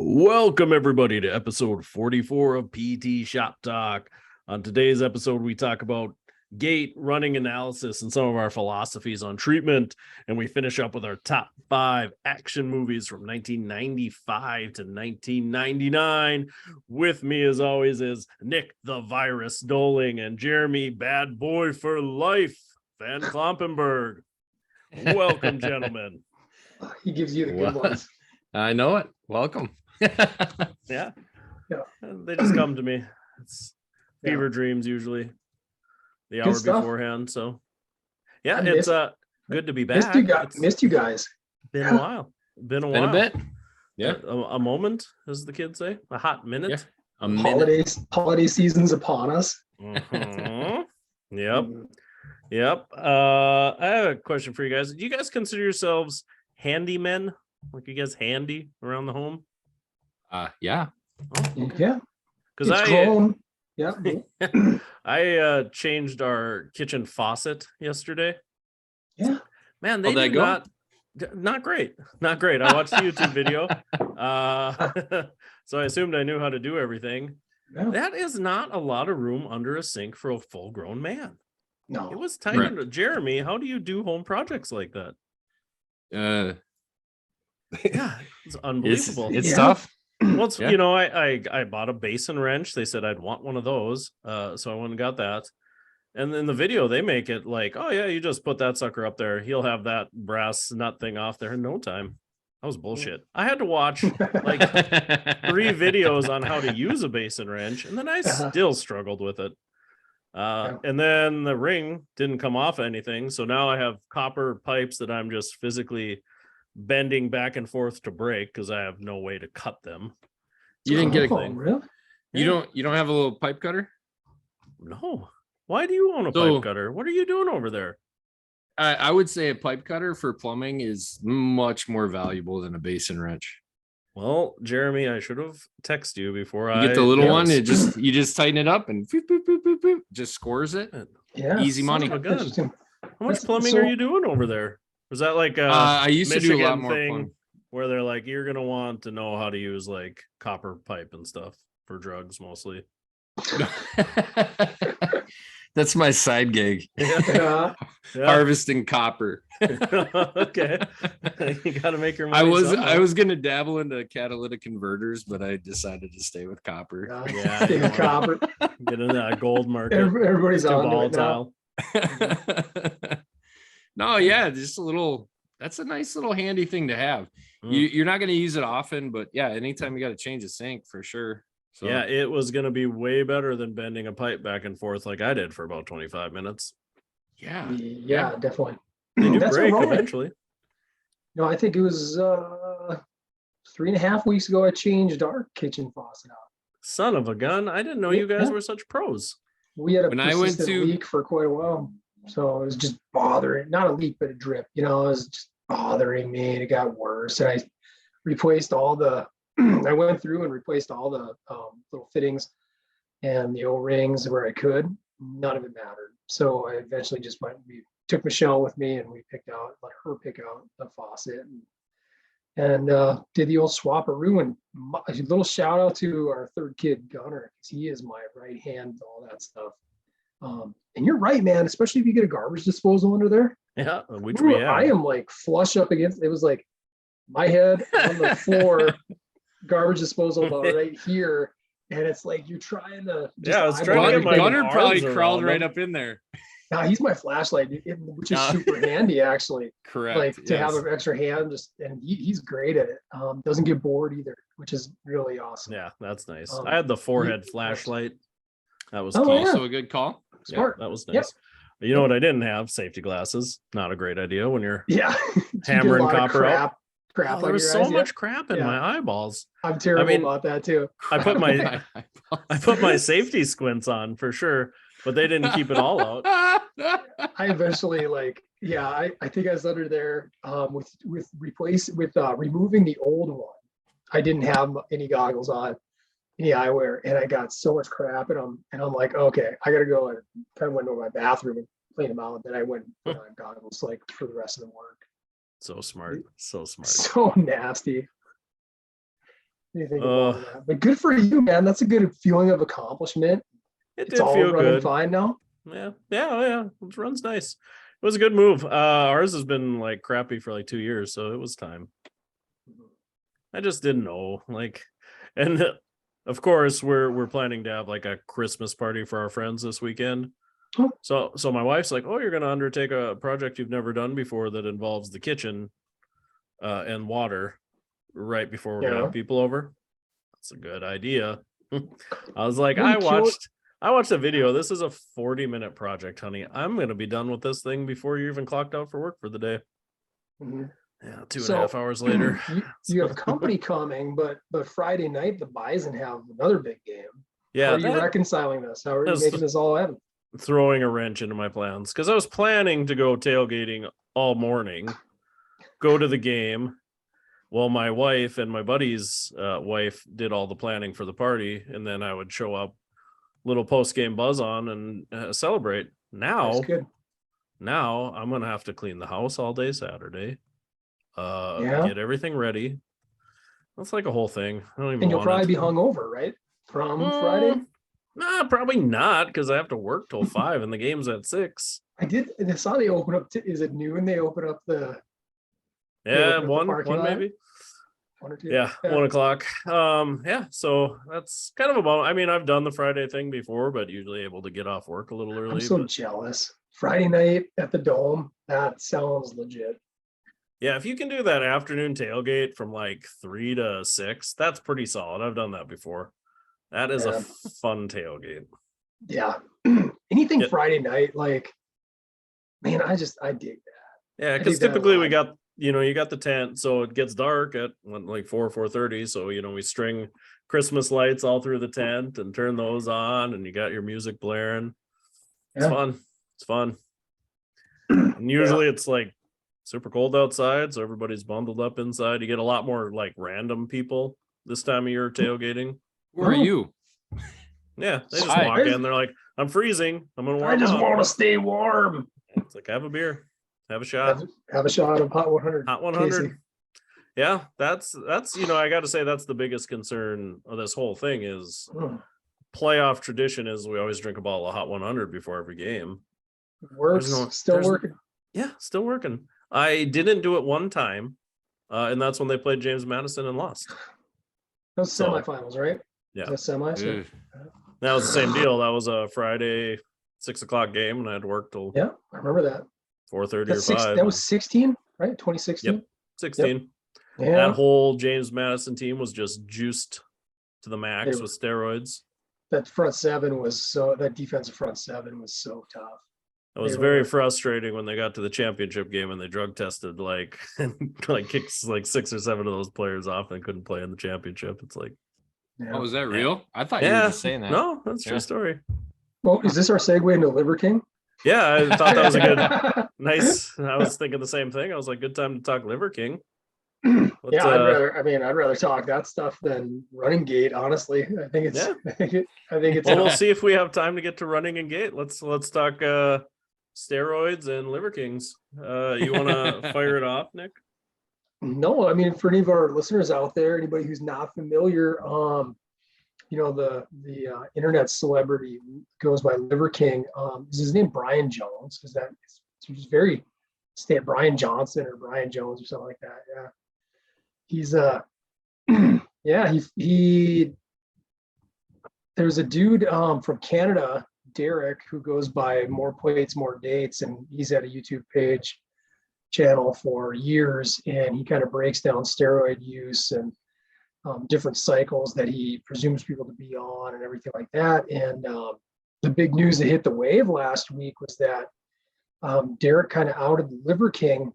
Welcome, everybody, to episode 44 of PT Shop Talk. On today's episode, we talk about gait, running analysis, and some of our philosophies on treatment. And we finish up with our top 5 action movies from 1995 to 1999. With me, as always, is Nick the Virus Doling and Jeremy Bad Boy for Life Van Klompenberg. Welcome, gentlemen. He gives you the good ones. I know it. Welcome. Yeah. They just come to me. It's fever dreams usually the hour beforehand. So yeah, it's good to be back. Missed you guys. Been a while. Been a bit. Yeah. A moment, as the kids say. A hot minute. Yeah. A minute. Holiday season's upon us. Mm-hmm. Yep. I have a question for you guys. Do you guys consider yourselves handymen? Like you guys handy around the home? Yeah. Oh, okay. Yeah. Because I changed our kitchen faucet yesterday. Yeah. Man, they did not great. Not great. I watched the YouTube video. So I assumed I knew how to do everything. Yeah. That is not a lot of room under a sink for a full-grown man. No. It was tiny. Right. Jeremy, how do you do home projects like that? Yeah, it's unbelievable. It's tough. Well, I bought a basin wrench. They said I'd want one of those. So I went and got that. And in the video, they make it like, oh yeah, you just put that sucker up there. He'll have that brass nut thing off there in no time. That was bullshit. I had to watch like 3 videos on how to use a basin wrench, and then I still struggled with it. And then the ring didn't come off anything. So now I have copper pipes that I'm just physically bending back and forth to break because I have no way to cut them. You didn't get a thing. Really? You don't have a little pipe cutter? No. Why do you own a pipe cutter? What are you doing over there? I would say a pipe cutter for plumbing is much more valuable than a basin wrench. Well, Jeremy, I should have texted you before you get the little one. You just tighten it up and boop, boop, boop, boop, boop, just scores it. Yeah, easy money. How much plumbing are you doing over there? Was that like I used Michigan to do a lot more thing where they're like, you're gonna want to know how to use like copper pipe and stuff for drugs mostly? That's my side gig. Yeah. Harvesting copper. Okay. You gotta make your money. I was gonna dabble into catalytic converters, but I decided to stay with copper. Copper. Get in that gold market. Everybody's on it now. No, yeah, just that's a nice little handy thing to have. You're not going to use it often, but yeah, anytime you got to change a sink for sure. So yeah, it was going to be way better than bending a pipe back and forth like I did for about 25 minutes. Yeah, definitely. They do break eventually. No, I think it was 3.5 weeks ago I changed our kitchen faucet out. Son of a gun. I didn't know you guys were such pros. We had a persistent leak for quite a while. So it was just bothering, not a leak, but a drip, it was just bothering me, and it got worse. And I replaced I went through and replaced all the little fittings and the O-rings where I could. None of it mattered. So I eventually just we took Michelle with me, and we let her pick out the faucet and did the old swap-a-roo. And a little shout out to our third kid, Gunner, because he is my right hand, all that stuff. And you're right, man, especially if you get a garbage disposal under there. Yeah, which we have. I am like flush up against it. Was like my head on the floor, garbage disposal about right here. And it's like you're trying to Gunner probably crawled right up in there. Now he's my flashlight, which is super handy actually. Correct. Like to have an extra hand, and he's great at it. Doesn't get bored either, which is really awesome. Yeah, that's nice. I had the forehead flashlight. That was also a good call. Smart. Yeah, that was nice. Yep. You know what I didn't have? Safety glasses. Not a great idea when you're hammering copper out. Crap. There was so much crap in my eyeballs. I'm terrible about that too. I put my safety squints on for sure, but they didn't keep it all out. I eventually I think I was under there with removing the old one. I didn't have any goggles on, any eyewear, and I got so much crap, and I'm like, okay, I gotta go. And kind of went over my bathroom and clean them out. Then I went and put on goggles for the rest of the work. So smart. So smart. So nasty. do you think about that? But good for you, man. That's a good feeling of accomplishment. It It's did all feel running good. fine now. Yeah. It runs nice. It was a good move. Ours has been like crappy for like 2 years, so it was time. I just didn't know, like, and of course we're planning to have like a Christmas party for our friends this weekend. Oh. So my wife's like, "Oh, you're going to undertake a project you've never done before that involves the kitchen and water right before we're gonna have people over." That's a good idea. I was like, I watched a video. This is a 40-minute project, honey. I'm gonna be done with this thing before you even clocked out for work for the day. Mm-hmm. Yeah, 2.5 hours later. You have company coming, but Friday night the Bison have another big game. Yeah, how are you reconciling this? How are you making this all happen? Throwing a wrench into my plans, because I was planning to go tailgating all morning, go to the game. Well, my wife and my buddy's wife did all the planning for the party, and then I would show up, little post-game buzz on, and celebrate. Now I'm gonna have to clean the house all day Saturday, get everything ready. That's like a whole thing. I don't even. And you'll probably be hungover, right? From Friday? Nah, probably not, because I have to work till 5 and the game's at 6. I saw they open up is it noon they open up the one maybe 1 or 2. Yeah, 1 o'clock. So that's kind of a bummer. I mean, I've done the Friday thing before, but usually able to get off work a little early. I'm so jealous. Friday night at the Dome, that sounds legit. Yeah, if you can do that afternoon tailgate from like 3 to 6, that's pretty solid. I've done that before. That is a fun tailgate. Yeah. Anything Friday night, like, man, I dig that. Yeah, because typically we got, you got the tent, so it gets dark at like 4:30. So, we string Christmas lights all through the tent and turn those on, and you got your music blaring. It's fun. It's fun. And usually it's like super cold outside, so everybody's bundled up inside. You get a lot more like random people this time of year tailgating. Who are you? Yeah, they just walk in. They're like, "I'm freezing. I'm gonna warm up. I just want to stay warm." It's like, have a beer, have a shot, have a shot of hot 100. Hot 100. Casey. Yeah, that's I got to say that's the biggest concern of this whole thing is playoff tradition is we always drink a bottle of hot 100 before every game. Works. Still working. Yeah, still working. I didn't do it one time, and that's when they played James Madison and lost. Those semifinals, right? Yeah, the semis. That was the same deal. That was a Friday 6 o'clock game, and I had worked till I remember that 4:30 or 5. That was 16, right? 2016. Yep, 16. Yep. Yeah. That whole James Madison team was just juiced to the max with steroids. That defensive front seven was so tough. It was very frustrating when they got to the championship game and they drug tested kicked like 6 or 7 of those players off and couldn't play in the championship. It's like, oh, was that real? I thought you were just saying that. No, that's a true story. Well, is this our segue into Liver King? Yeah, I thought that was a good, nice. I was thinking the same thing. I was like, good time to talk Liver King. I'd rather talk that stuff than running gate. Honestly, I think it's. Well, we'll see if we have time to get to running and gate. Let's talk steroids and Liver Kings. You want to fire it off, Nick? No, I mean, for any of our listeners out there, anybody who's not familiar, the internet celebrity goes by Liver King. Is his name Brian Jones? He's very Brian Johnson or Brian Jones or something like that. Yeah, he's he. There's a dude from Canada, Derek, who goes by More Plates, More Dates, and he's had a YouTube channel for years, and he kind of breaks down steroid use and different cycles that he presumes people to be on and everything like that. And the big news that hit the wave last week was that Derek kind of outed the Liver King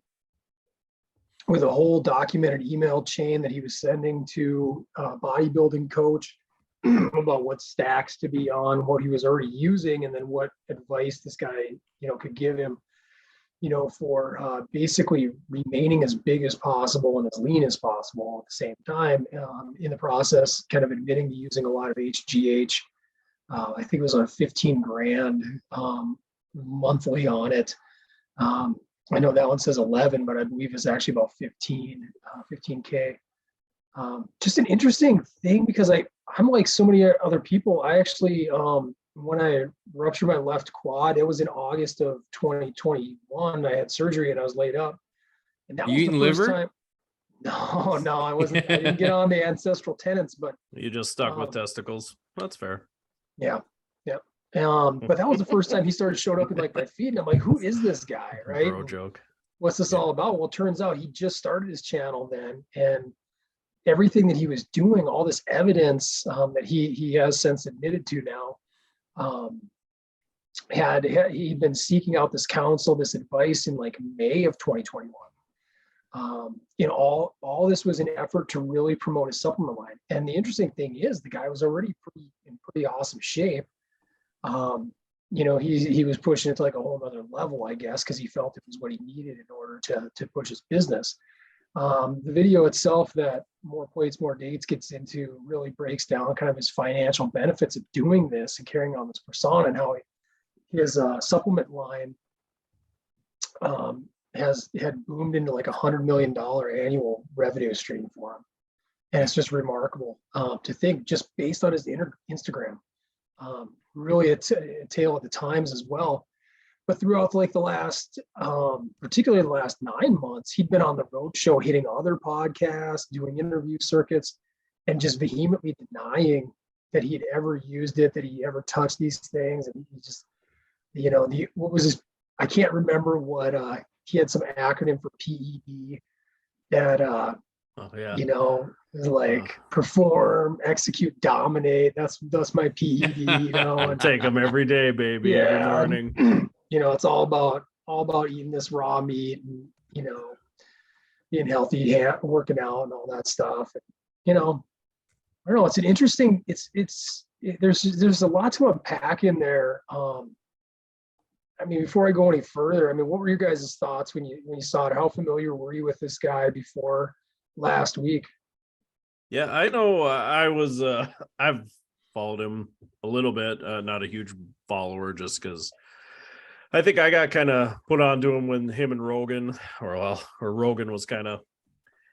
with a whole documented email chain that he was sending to a bodybuilding coach about what stacks to be on, what he was already using, and then what advice this guy, could give him, for basically remaining as big as possible and as lean as possible at the same time. In the process, kind of admitting to using a lot of HGH. I think it was on $15,000 monthly on it. I know that one says 11, but I believe it's actually about 15K. Just an interesting thing because I'm like so many other people. I actually, when I ruptured my left quad, it was in August of 2021. I had surgery and I was laid up, and that You was the eating first liver? time. No, I wasn't. I didn't get on the ancestral tenants, but You just stuck with testicles. That's fair. yeah, yeah. But that was the first time he started showing up in like my feed, and I'm like, who is this guy, right? Bro And joke. what's this Yeah. all about? Well, it turns out he just started his channel then, and everything that he was doing, all this evidence that he has since admitted to now, he'd been seeking out this counsel, this advice in like May of 2021. All this was an effort to really promote his supplement line. And the interesting thing is, the guy was already in pretty awesome shape. He was pushing it to like a whole other level, I guess, because he felt it was what he needed in order to push his business. The video itself that More Plates, More Dates gets into really breaks down kind of his financial benefits of doing this and carrying on this persona, and how his supplement line had boomed into like $100 million annual revenue stream for him. And it's just remarkable to think, just based on his Instagram. Really a tale of the times as well. But throughout like the last, particularly the last 9 months, he'd been on the road show, hitting other podcasts, doing interview circuits, and just vehemently denying that he'd ever used it, that he ever touched these things. And he just, what was his, I can't remember what, he had some acronym for PED that, is like perform, execute, dominate. That's my PED, And take them every day, baby, every morning. It's all about eating this raw meat and, being healthy, working out and all that stuff. And, I don't know. It's an interesting, there's a lot to unpack in there. Before I go any further, what were your guys' thoughts when you saw it? How familiar were you with this guy before last week? Yeah, I know. I've followed him a little bit, not a huge follower, just because I think I got kind of put onto him when him and Rogan, or Rogan was kind of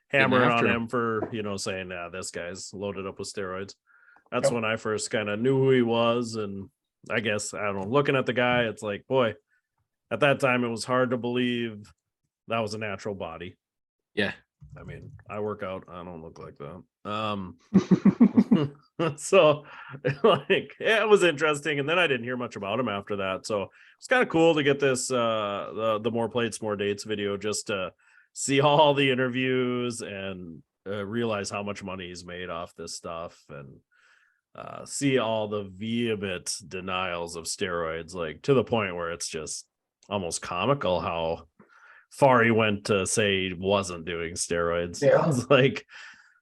hammering on him for, saying, this guy's loaded up with steroids. That's when I first kind of knew who he was. And I guess, I don't know, looking at the guy, it's like, boy, at that time, it was hard to believe that was a natural body. Yeah. I work out. I don't look like that. So it was interesting. And then I didn't hear much about him after that. So it's kind of cool to get this, the More Plates, More Dates video, just to see all the interviews and realize how much money he's made off this stuff, and see all the vehement denials of steroids, like to the point where it's just almost comical how far he went to say he wasn't doing steroids. Yeah. It's like,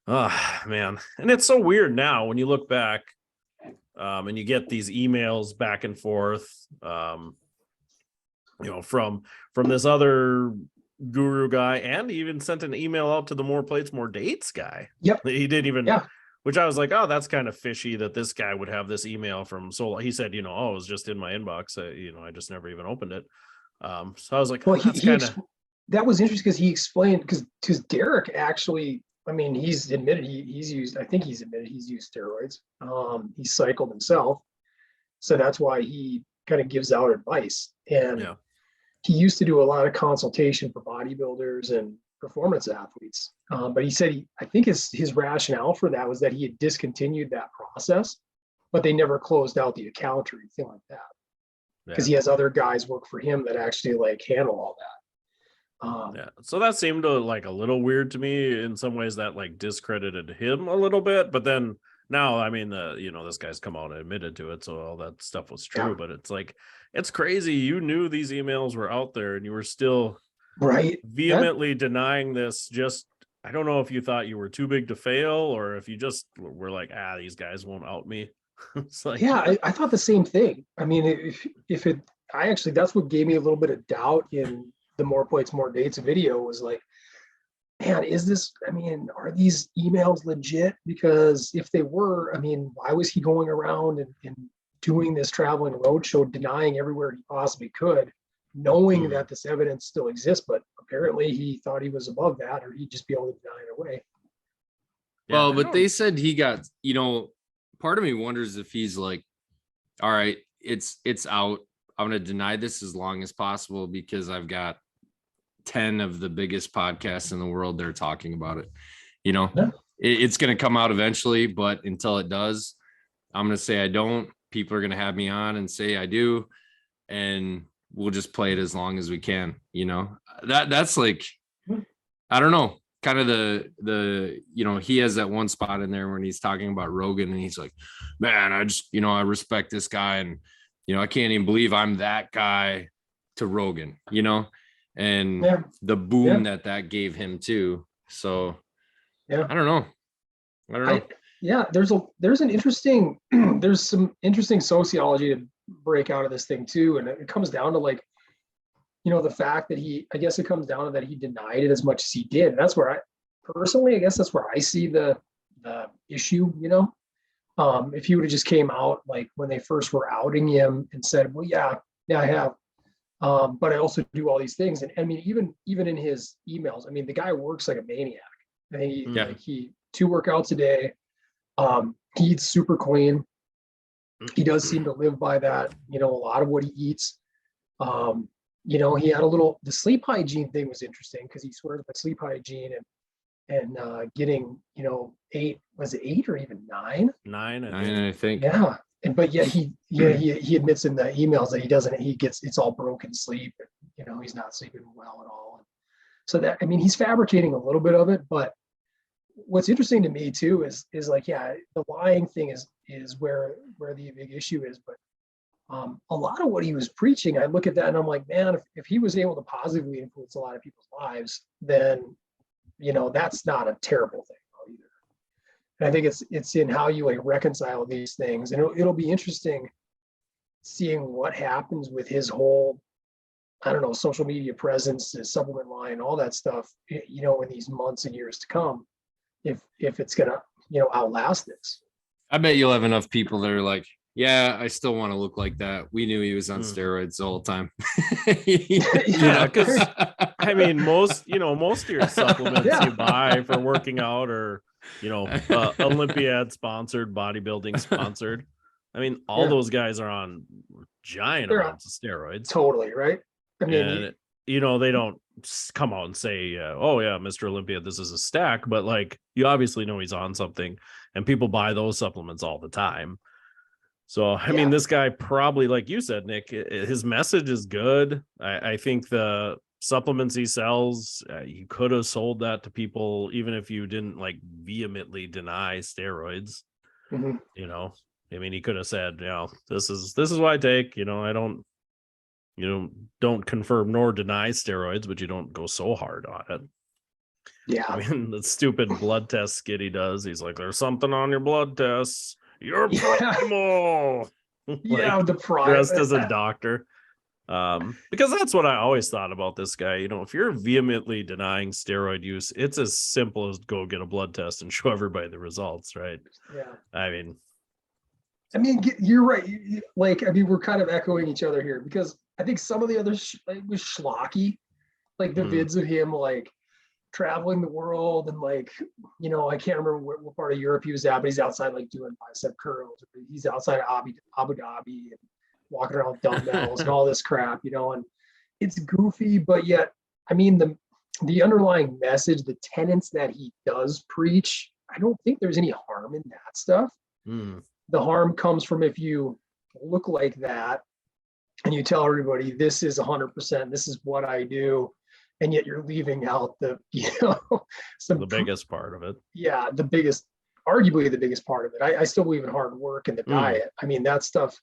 oh man. And it's so weird now when you look back, and you get these emails back and forth, from this other guru guy, and he even sent an email out to the More Plates, More Dates guy. Yep. He didn't even, which I was like, oh, that's kind of fishy that this guy would have this email from. So he said, it was just in my inbox. I just never even opened it. So I was like, well, that was interesting because he explained, because Derek actually, he's admitted he's used steroids. He cycled himself. So that's why he kind of gives out advice. And he used to do a lot of consultation for bodybuilders and performance athletes. But he said, I think his rationale for that was that he had discontinued that process, but they never closed out the account or anything like that. Because he has other guys work for him that actually like handle all that. So that seemed like a little weird to me in some ways, that like discredited him a little bit. But then now, this guy's come out and admitted to it, so all that stuff was true. But it's like, it's crazy. You knew these emails were out there and you were still vehemently denying this. Just, I don't know if you thought you were too big to fail, or if you just were like, these guys won't out me. It's like, I thought the same thing. That's what gave me a little bit of doubt in the More Plates, More Dates video, was like, man, are these emails legit? Because if they were, why was he going around and doing this traveling roadshow, denying everywhere he possibly could, knowing that this evidence still exists? But apparently he thought he was above that, or he'd just be able to deny it away. Well, but they said he got, part of me wonders if he's like, all right, it's out. I'm going to deny this as long as possible because I've got 10 of the biggest podcasts in the world. They're talking about it. It's going to come out eventually, but until it does, I'm going to say I don't. People are going to have me on and say I do. And we'll just play it as long as we can. That's like, I don't know. Kind of the he has that one spot in there when he's talking about Rogan and he's like, man, I just I respect this guy and I can't even believe I'm that guy to Rogan, and the boom that gave him too. So I don't know. There's an interesting there's some interesting sociology to break out of this thing too, and it comes down to like the fact that I guess it comes down to that he denied it as much as he did. And that's where I guess that's where I see the issue, if he would have just came out like when they first were outing him and said, well, yeah, I have. But I also do all these things. And I mean, even in his emails, I mean, the guy works like a maniac. I think he 2 workouts a day. He eats super clean. He does seem to live by that, a lot of what he eats. He had the sleep hygiene thing was interesting because he swears by sleep hygiene and getting, 8 or even 9? 9, I think. Yeah. But yet he admits in the emails that it's all broken sleep. And, he's not sleeping well at all. So that, I mean, he's fabricating a little bit of it, but what's interesting to me too is like, the lying thing is where the big issue is, but a lot of what he was preaching, I look at that and I'm like, man, if he was able to positively influence a lot of people's lives, then, that's not a terrible thing either. And I think it's in how you like reconcile these things. And it'll be interesting seeing what happens with his whole, I don't know, social media presence, his supplement line, all that stuff, in these months and years to come, if it's going to, outlast this. I bet you'll have enough people that are like, yeah, I still want to look like that. We knew he was on steroids all the time. Because I mean, most of your supplements you buy for working out or Olympiad sponsored, bodybuilding sponsored. I mean, all those guys are on giant amounts of steroids. Totally, right? I mean, they don't come out and say, "Oh yeah, Mr. Olympia, this is a stack," but like you obviously know he's on something, and people buy those supplements all the time. So, I mean, this guy probably, like you said, Nick, his message is good. I think the supplements he sells, you could have sold that to people, even if you didn't like vehemently deny steroids. Mm-hmm. I mean, he could have said, this is what I take. I don't confirm nor deny steroids, but you don't go so hard on it. Yeah. I mean, the stupid blood test skit he does, he's like, there's something on your blood tests. You're primal. The primal. Dressed as a doctor. Because that's what I always thought about this guy. If you're vehemently denying steroid use, it's as simple as go get a blood test and show everybody the results, right? Yeah. I mean, you're right. We're kind of echoing each other here because I think some of the others was schlocky, like the vids of him like traveling the world and like, I can't remember what part of Europe he was at, but he's outside like doing bicep curls. He's outside of Abu Dhabi and walking around with dumbbells and all this crap, and it's goofy, but yet, I mean, the underlying message, the tenets that he does preach, I don't think there's any harm in that stuff. The harm comes from if you look like that and you tell everybody this is 100%, this is what I do, and yet you're leaving out the biggest part of it. Yeah, arguably the biggest part of it. I still believe in hard work and the diet. I mean, that stuff,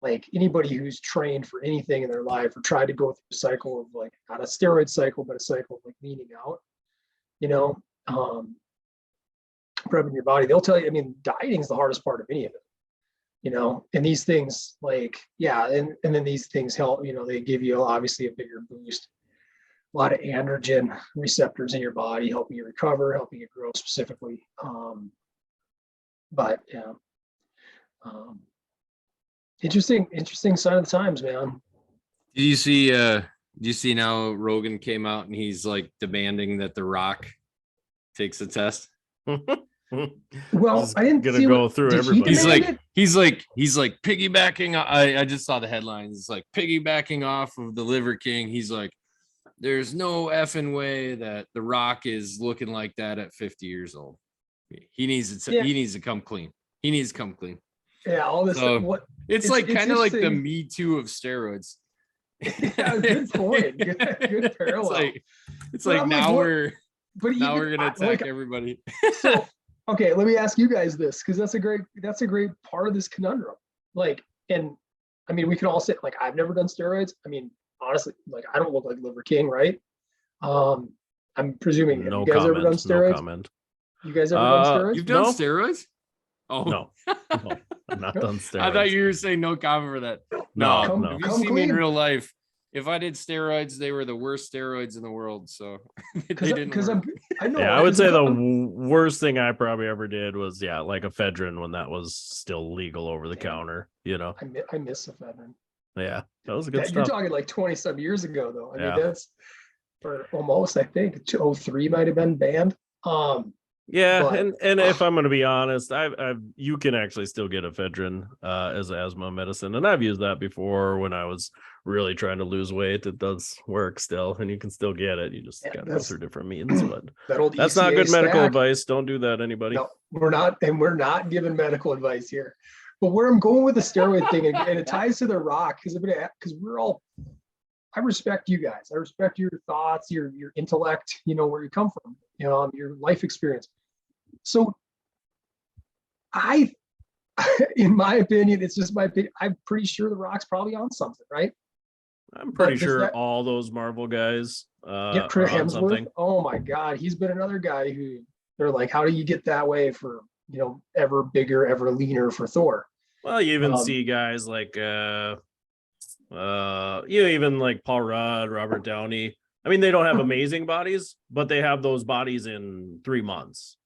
like anybody who's trained for anything in their life or tried to go through a cycle of like, not a steroid cycle, but a cycle of like leaning out, prepping your body, they'll tell you, I mean, dieting is the hardest part of any of it, and these things like, and then these things help, they give you obviously a bigger boost. A lot of androgen receptors in your body, helping you recover, helping you grow specifically. Interesting sign of the times, man. Do you see now Rogan came out and he's like demanding that The Rock takes a test? Well, Just I didn't gonna see go what, through did he everybody. demand it? He's like piggybacking. I just saw the headlines. It's like piggybacking off of the Liver King. He's like, there's no effing way that The Rock is looking like that at 50 years old. He needs to. Yeah. He needs to come clean. He needs to come clean. Yeah, all this. So, What It's like kind of like the interesting. Me Too of steroids. Yeah, good point. Good parallel. It's But like I'm now what- we're But now even we're gonna attack like, everybody. so okay, let me ask you guys this, because that's a great part of this conundrum. Like, and I mean, we can all say, like, I've never done steroids. I mean, honestly, like, I don't look like Liver King, right? I'm presuming, have No you guys ever done comment. No steroids? comment. You guys ever done steroids? You've done No. steroids? Oh No, no, I'm not done steroids. I thought you were saying no comment for that. No, Come- no. If you come see me in clean. real life, if I did steroids, they were the worst steroids in the world. So they didn't Because work. I know. Yeah, I would say the I'm- worst thing I probably ever did was like ephedrine when that was still legal over the counter. I miss ephedrine. Yeah, that was good You're stuff. talking like 20 some years ago, though. I Yeah. mean, that's or almost, I think 03 might have been banned. Yeah, but- and if I'm going to be honest, you can actually still get ephedrine as asthma medicine, and I've used that before when I was really trying to lose weight. It does work still, and you can still get it. You just Yeah, got to go that's- through different means, but that old that's not ECA good medical stack. advice. Don't do that, anybody. No, we're not giving medical advice here. But where I'm going with the steroid thing, and it ties to the Rock, because we're all. I respect you guys. I respect your thoughts, your intellect. You know where you come from. Your life experience. So, in my opinion, it's just my opinion. I'm pretty sure the Rock's probably on something, right? I'm pretty does sure that- all those Marvel guys Yeah, are Chris on Hemsworth. something. Oh my God, he's been another guy who they're like, how do you get that way for ever bigger, ever leaner for Thor? Well, you even Um, see guys like even like Paul Rudd, Robert Downey. I mean, they don't have amazing bodies, but they have those bodies in 3 months.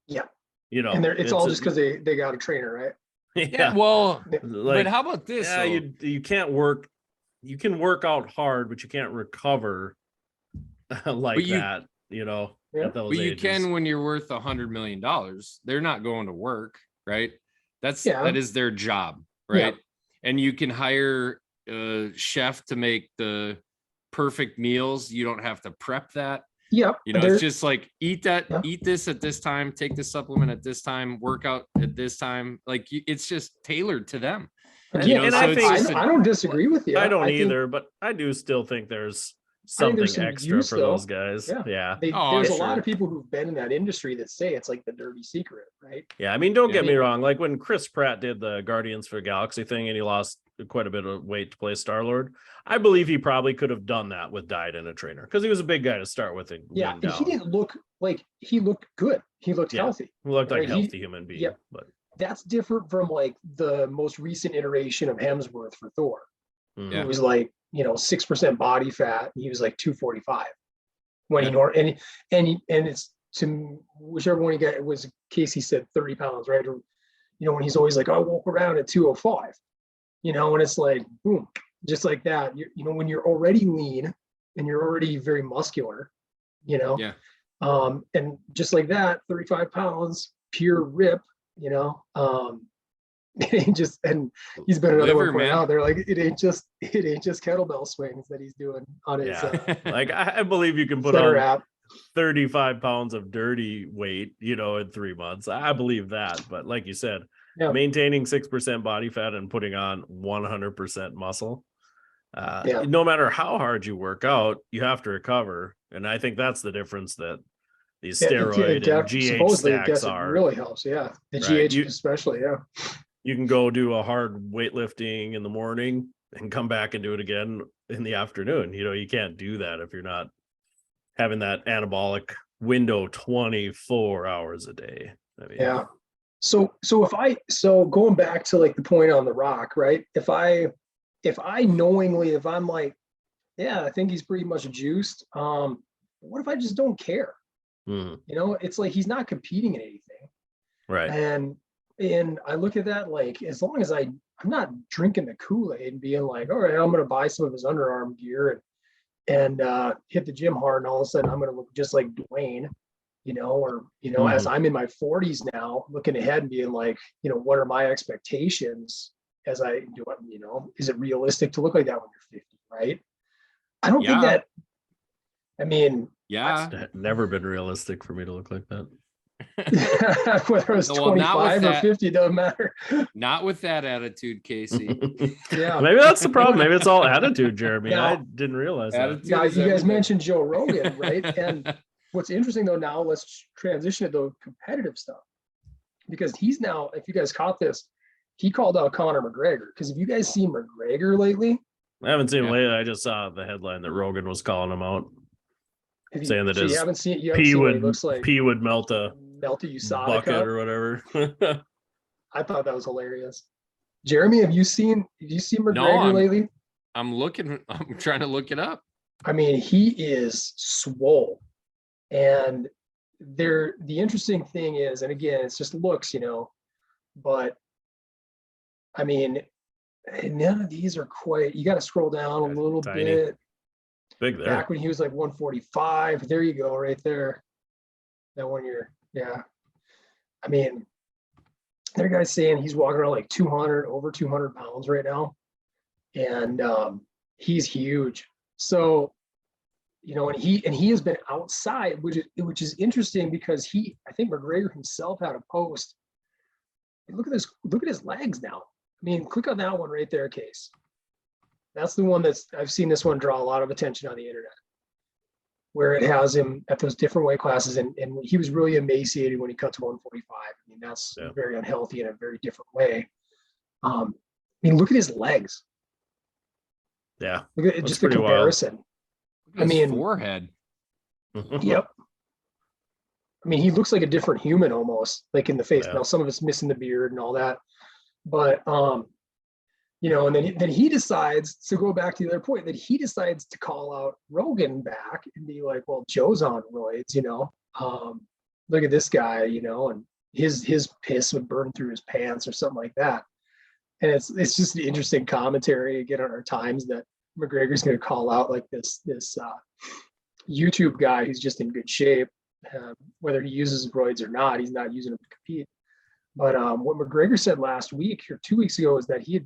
Yeah. And it's all just because they got a trainer, right? Yeah. Well, like, but how about this? yeah, you can't work. You can work out hard, but you can't recover like that. Yeah. At those But you ages. can when you're worth $100 million. They're not going to work, right? That is their job, right? Yeah. And you can hire a chef to make the perfect meals. You don't have to prep that. Yeah. It's just like eat this at this time, take this supplement at this time, work out at this time. Like it's just tailored to them. Again, and I don't disagree with you. I don't either, but I do still think there's something extra for those guys. Yeah. There's a lot of people who've been in that industry that say it's like the dirty secret, right? Yeah, I mean, don't get me wrong. Like when Chris Pratt did the Guardians for the Galaxy thing and he lost quite a bit of weight to play Star-Lord, I believe he probably could have done that with diet and a trainer because he was a big guy to start with. And he didn't look like he looked good. He looked healthy. He looked like a healthy human being. Yeah. But that's different from like the most recent iteration of Hemsworth for Thor. Yeah. It was like 6% body fat. He was like 245 when he and it's to whichever one he got. It was Casey said 30 pounds, right? Or when he's always like, I walk around at 205. And it's like boom, just like that. When you're already lean and you're already very muscular, and just like that, 35 pounds, pure rip, it ain't just, and he's been another one point out there, like it ain't just kettlebell swings that he's doing on his like I believe you can put on 35 pounds of dirty weight, in 3 months. I believe that, but like you said, maintaining 6% body fat and putting on 100% muscle, no matter how hard you work out, you have to recover. And I think that's the difference that these steroid and GH stacks are. It really helps. Yeah. The GH especially. Yeah. You can go do a hard weightlifting in the morning and come back and do it again in the afternoon. You can't do that if you're not having that anabolic window 24 hours a day. I mean, yeah. So going back to like the point on the Rock, right? If I'm like, yeah, I think he's pretty much juiced. What if I just don't care? It's like he's not competing in anything. Right. And I look at that like, as long as I'm not drinking the Kool-Aid and being like, all right, I'm going to buy some of his underarm gear and hit the gym hard, and all of a sudden I'm going to look just like Dwayne. or, as I'm in my 40s now, looking ahead and being like, what are my expectations as I do it, is it realistic to look like that when you're 50, right? I don't think that, yeah, it's never been realistic for me to look like that. whether it's 25 or 50, it doesn't matter. Not with that attitude, Casey. Yeah. Maybe that's the problem. Maybe it's all attitude, Jeremy. I didn't realize that. Now, you guys mentioned Joe Rogan, right? And what's interesting though, now let's transition to the competitive stuff, because he's now, if you guys caught this, he called out Conor McGregor. Because if you guys seen McGregor lately, I haven't seen him lately. I just saw the headline that Rogan was calling him out, saying that his pee would melt a USADA bucket cup or whatever. I thought that was hilarious. Jeremy, have you seen McGregor lately? I'm trying to look it up. He is swole. And the interesting thing is, and again, it's just looks, but none of these are quite, you got to scroll down a little bit. Big there. Back when he was like 145, there you go, right there. That one there guys saying he's walking around like over 200 pounds right now. And he's huge. So, and he has been outside, which is interesting, because I think McGregor himself had a post. Look at his legs now. Click on that one right there, Case. That's the one I've seen this one draw a lot of attention on the internet, where it has him at those different weight classes. And he was really emaciated when he cut to 145. That's very unhealthy in a very different way. Look at his legs. Yeah. Look at just the comparison. His forehead. Yep. He looks like a different human almost, like in the face. Now some of it's missing the beard and all that, but and then he decides to go back to the other point, that he decides to call out Rogan back and be like, well, Joe's on roids, look at this guy, and his piss would burn through his pants or something like that. And it's just an interesting commentary again on our times, that McGregor's going to call out like this YouTube guy who's just in good shape, whether he uses roids or not. He's not using them to compete. But what McGregor said last week or 2 weeks ago is that he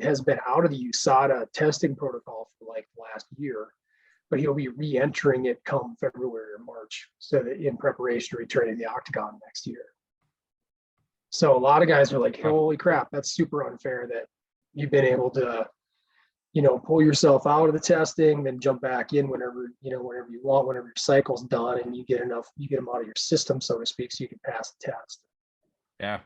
has been out of the USADA testing protocol for like the last year, but he'll be re-entering it come February or March, so that in preparation to returning the octagon next year. So a lot of guys are like, holy crap, that's super unfair that you've been able to, pull yourself out of the testing, then jump back in whenever you want, whenever your cycle's done, and you get them out of your system, so to speak, so you can pass the test. Yeah.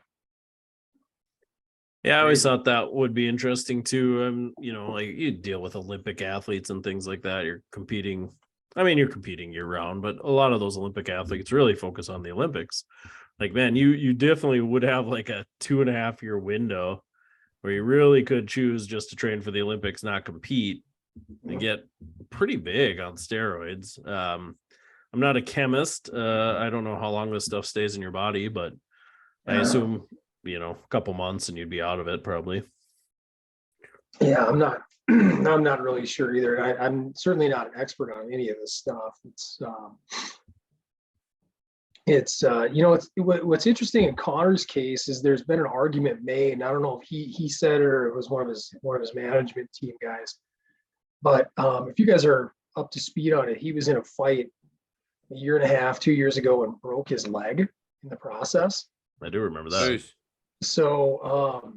Yeah, I always thought that would be interesting too. Like you deal with Olympic athletes and things like that. You're competing year round, but a lot of those Olympic athletes really focus on the Olympics. Like, man, you definitely would have like a 2.5 year window where you really could choose just to train for the Olympics, not compete, and get pretty big on steroids. I'm not a chemist. I don't know how long this stuff stays in your body, but I assume, a couple months and you'd be out of it probably. Yeah, I'm not really sure either. I'm certainly not an expert on any of this stuff. What's interesting in Conor's case is there's been an argument made, and I don't know if he said it or it was one of his management team guys, but if you guys are up to speed on it, he was in a fight 1.5 years ago and broke his leg in the process. I do remember that. So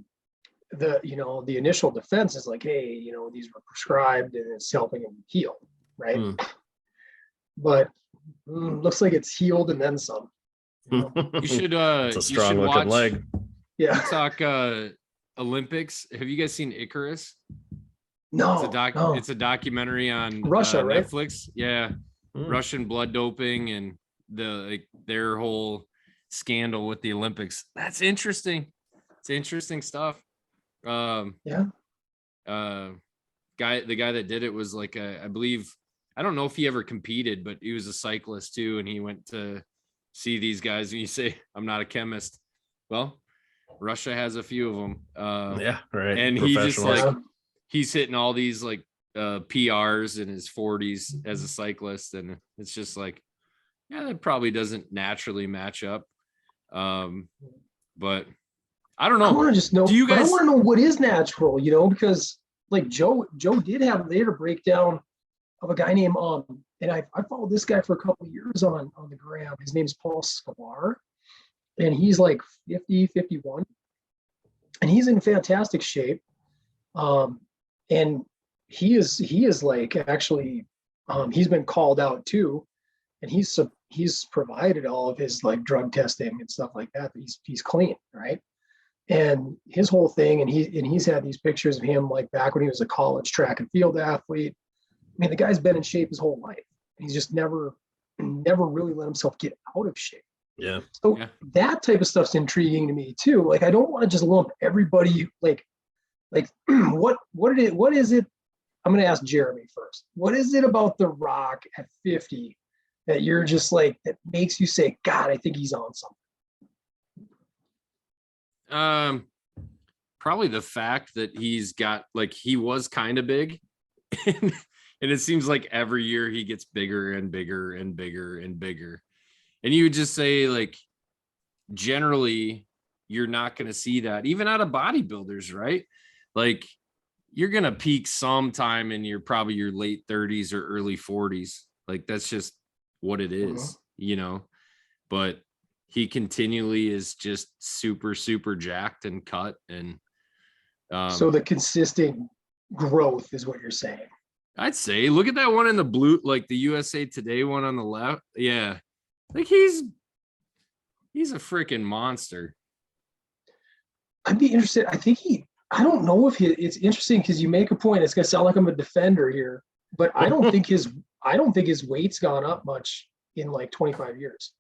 the initial defense is like, hey, these were prescribed and it's helping him heal, right? But looks like it's healed and then some. You should it's a strong looking leg. Yeah. You talk Olympics. Have you guys seen Icarus? No. It's a documentary on Russia, right? Netflix. Yeah. Russian blood doping and their whole scandal with the Olympics. That's interesting. It's interesting stuff. The guy that did it was like I believe, I don't know if he ever competed, but he was a cyclist too, and he went to see these guys. And you say, I'm not a chemist. Well, Russia has a few of them. Yeah, right. And he just like he's hitting all these like PRs in his 40s as a cyclist, and it's just like, Yeah, that probably doesn't naturally match up. But I don't I know. want to just know, Do you but I guys? want to know what is natural, because like Joe did have later breakdown of a guy named and I followed this guy for a couple of years on the gram. His name's Paul Sklar, and he's like 50, 51, and he's in fantastic shape. And he is like actually he's been called out too, and he's provided all of his like drug testing and stuff like that. He's clean, right? And his whole thing, and he's had these pictures of him like back when he was a college track and field athlete. I mean, the guy's been in shape his whole life. He's just never really let himself get out of shape. Yeah. So Yeah. that type of stuff's intriguing to me too. Like, I don't want to just lump everybody like what is it? I'm going to ask Jeremy first. What is it about The Rock at 50 that you're just like, that makes you say, God, I think he's on something? Probably the fact that he's got, like, he was kind of big, and it seems like every year he gets bigger and bigger and bigger and bigger. And you would just say, like, generally you're not going to see that even out of bodybuilders, right? Like, you're going to peak sometime in probably your late 30s or early 40s. Like, that's just what it is, but he continually is just super, super jacked and cut. And So the consistent growth is what you're saying. I'd say, look at that one in the blue, like the USA Today one on the left. Yeah. Like, he's a freaking monster. I'd be interested. I don't know if it's interesting, because you make a point. It's going to sound like I'm a defender here, but I don't think his weight's gone up much in like 25 years,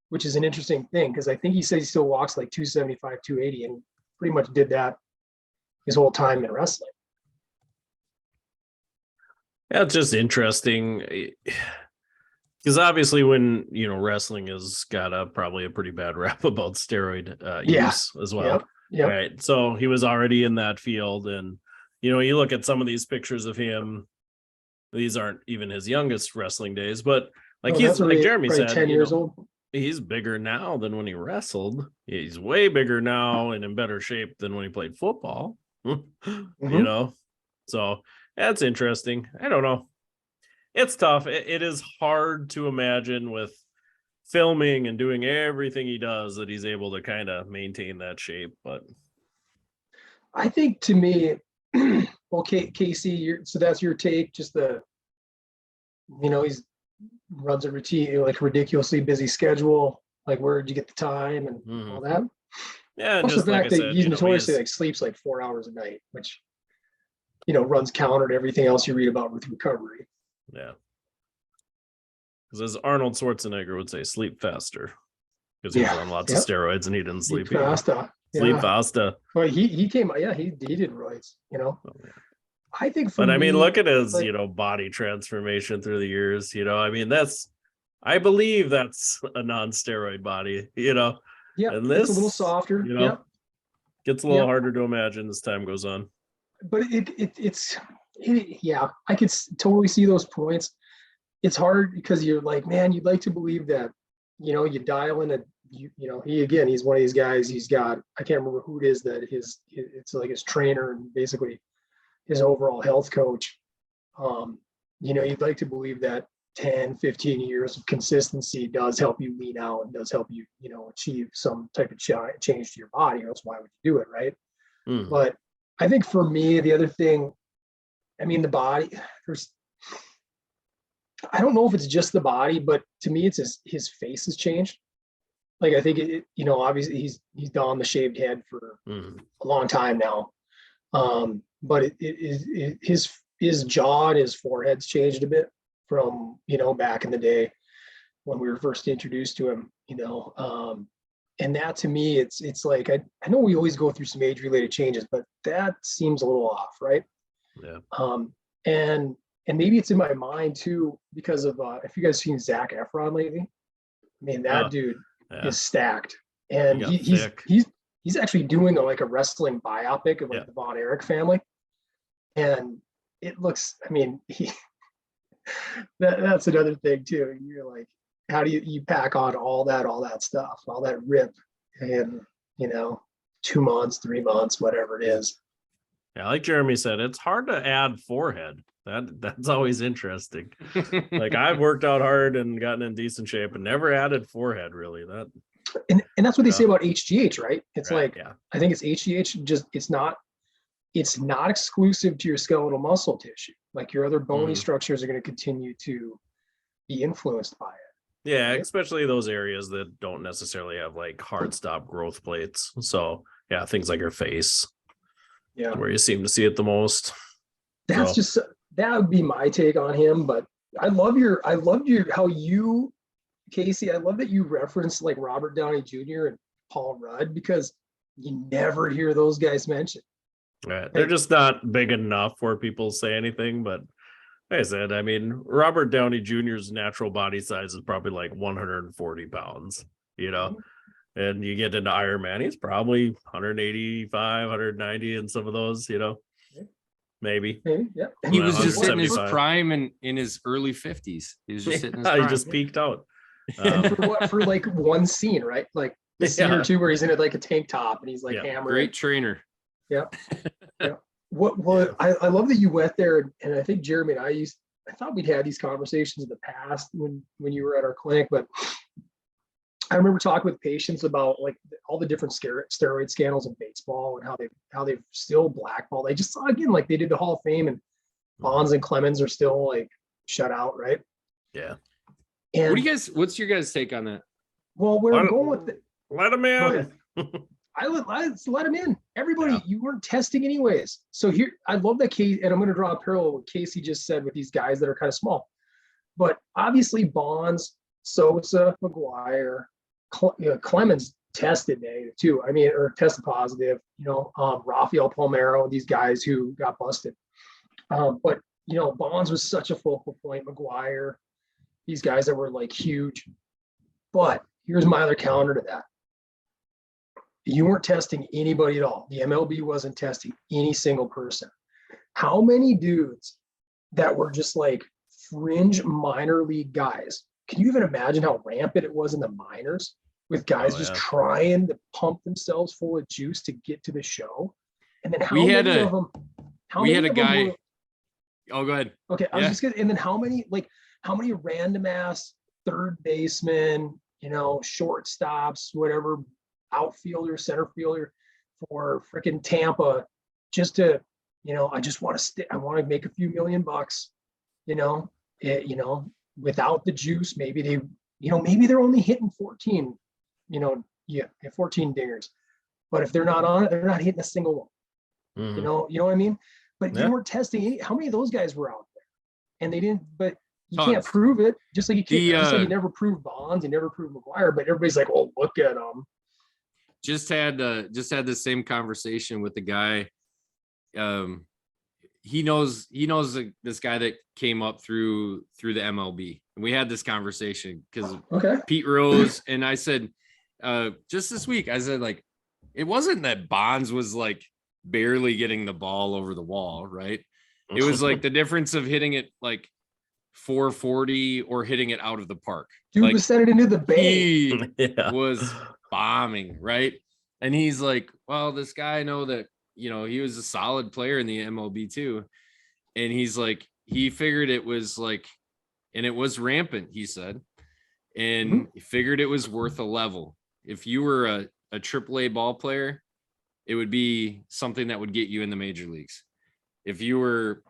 which is an interesting thing, because I think he says he still walks like 275, 280, and pretty much did that his whole time in wrestling. Yeah, it's just interesting, because obviously when wrestling has got probably a pretty bad rap about steroid use as well. Yep. Right. So he was already in that field, and you look at some of these pictures of him. These aren't even his youngest wrestling days, but like he's like Jeremy said, 10 years old. He's bigger now than when he wrestled. He's way bigger now and in better shape than when he played football. So that's interesting. I don't know. It's tough. It is hard to imagine with filming and doing everything he does that he's able to kind of maintain that shape. But I think, to me, well, Casey, so that's your take. Just he's runs a routine, like ridiculously busy schedule. Like, where did you get the time and all that? Yeah, plus just the fact like I said, he's notoriously like sleeps like 4 hours a night, which runs counter to everything else you read about with recovery. Yeah. Because as Arnold Schwarzenegger would say, sleep faster. Because he was on lots of steroids and he didn't sleep faster. Sleep faster. Well, he came, he did roids, Oh, yeah. I think I mean, look at his, body transformation through the years. I mean, I believe that's a non-steroid body, Yeah, and this it's a little softer. Gets a little harder to imagine as time goes on. But I could totally see those points. It's hard because you're like, man, you'd like to believe that, you dial in he's one of these guys. He's got, I can't remember who it is that it's like his trainer and basically his overall health coach. You'd like to believe that 10, 15 years of consistency does help you lean out and does help you, achieve some type of change to your body, or else why would you do it, right? But I think for me, the other thing, I mean, the body, I don't know if it's just the body, but to me, it's his face has changed. Like, I think obviously he's donned the shaved head for a long time now. But his jaw and his forehead's changed a bit from, back in the day when we were first introduced to him, and that, to me, it's like, I know we always go through some age related changes, but that seems a little off, right? Yeah. And maybe it's in my mind too, because of if you guys seen Zac Efron lately. I mean, that dude is stacked, and he's actually doing a wrestling biopic of the Von Erich family, and it looks, I mean, that's another thing too. You're like, how do you pack on all that stuff, all that rip in, 2 months, 3 months, whatever it is. Yeah, like Jeremy said, it's hard to add forehead. That's always interesting. Like I've worked out hard and gotten in decent shape and never added forehead really. And that's what they say about HGH, right? It's right, like, yeah. I think it's HGH, just it's not exclusive to your skeletal muscle tissue. Like your other bony structures are going to continue to be influenced by it. Yeah, right? especially those areas that don't necessarily have like hard stop growth plates. So yeah, things like your face, where you seem to see it the most. That's just, that would be my take on him. But I loved how you, Casey, I love that you referenced like Robert Downey Jr. and Paul Rudd, because you never hear those guys mentioned. Right. They're just not big enough where people say anything. But like I said, I mean, Robert Downey Jr.'s natural body size is probably like 140 pounds, and you get into Iron Man, he's probably 185, 190 in some of those, maybe. Yeah. He was just hitting his prime in his early 50s. He was just hitting his prime. He just peaked out. For like one scene, right? Like the scene or two where he's in it like a tank top and he's like hammering. Great trainer. Yep. Yeah. I love that you went there, and I think Jeremy and I thought we'd had these conversations in the past when you were at our clinic, but I remember talking with patients about like all the different steroid scandals in baseball and how they've still blackballed. I just saw again, like they did the Hall of Fame, and Bonds and Clemens are still like shut out, right? Yeah. And what's your guys' take on that? Well, we're going with it. Let them in. Let's let him in. Everybody, you weren't testing anyways. So here, I love that case, and I'm going to draw a parallel with what Casey just said with these guys that are kind of small. But obviously, Bonds, Sosa, McGuire, Clemens tested negative too. I mean, or tested positive. Rafael Palmeiro, these guys who got busted. But Bonds was such a focal point. McGuire, these guys that were like huge. But here's my other counter to that. You weren't testing anybody at all. The MLB wasn't testing any single person. How many dudes that were just like fringe minor league guys? Can you even imagine how rampant it was in the minors with guys just trying to pump themselves full of juice to get to the show? And then how many of them? We had a guy. Oh, go ahead. Okay, I was just gonna. And then how many random ass third basemen, shortstops, whatever, outfielder, center fielder for freaking Tampa, just to, I just want to I want to make a few $1 million, without the juice. Maybe they, maybe they're only hitting 14, 14 dingers, but if they're not on it, they're not hitting a single one. You know what I mean? But you weren't testing how many of those guys were out there, and they didn't. But you can't prove it. Just like you can't. Just like you never proved Bonds, you never proved McGuire. But everybody's like, "Oh, look at them." Just had the same conversation with the guy. He knows this guy that came up through the MLB, and we had this conversation because Pete Rose, and I said just this week, I said, like, it wasn't that Bonds was like barely getting the ball over the wall, right? It was like the difference of hitting it like 440 or hitting it out of the park. Dude was sent it into the bay. He was bombing, right? And he's like, well, this guy, I know that, he was a solid player in the MLB too. And he's like, he figured it was like, and it was rampant, he said, and he figured it was worth a level. If you were a AAA ball player, it would be something that would get you in the major leagues. If you were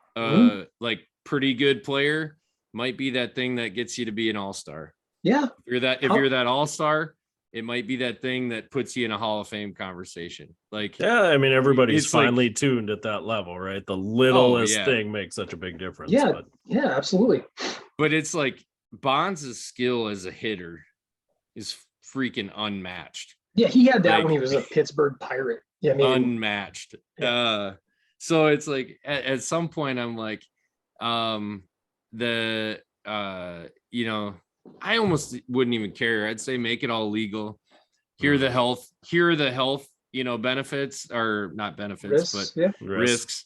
like pretty good player, might be that thing that gets you to be an all-star. Yeah. If you're that all-star, it might be that thing that puts you in a Hall of Fame conversation. Like, yeah, I mean, everybody's finely tuned at that level, right? The littlest thing makes such a big difference. Yeah, yeah, absolutely. But it's like Bonds' skill as a hitter is freaking unmatched. Yeah, he had that when he was a Pittsburgh Pirate. Yeah, I mean, unmatched. Yeah. So it's like at some point I'm like, I almost wouldn't even care. I'd say make it all legal. Here are the health, benefits, or not benefits, but risks.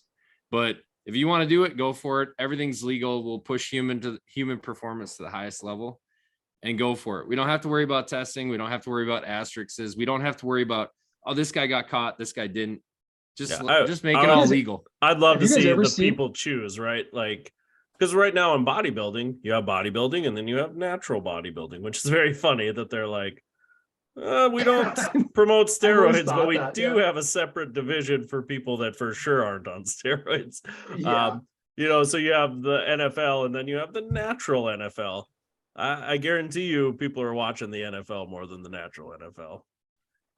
But if you want to do it, go for it. Everything's legal. We'll push human performance to the highest level. and go for it. We don't have to worry about testing. We don't have to worry about asterisks. We don't have to worry about, oh, this guy got caught, this guy didn't. Just make it all legal. I'd love to see the people choose, right? Like, because right now in bodybuilding, you have bodybuilding and then you have natural bodybuilding, which is very funny that they're like, we don't promote steroids, but we do have a separate division for people that for sure aren't on steroids. So you have the NFL and then you have the natural NFL. I guarantee you people are watching the NFL more than the natural NFL.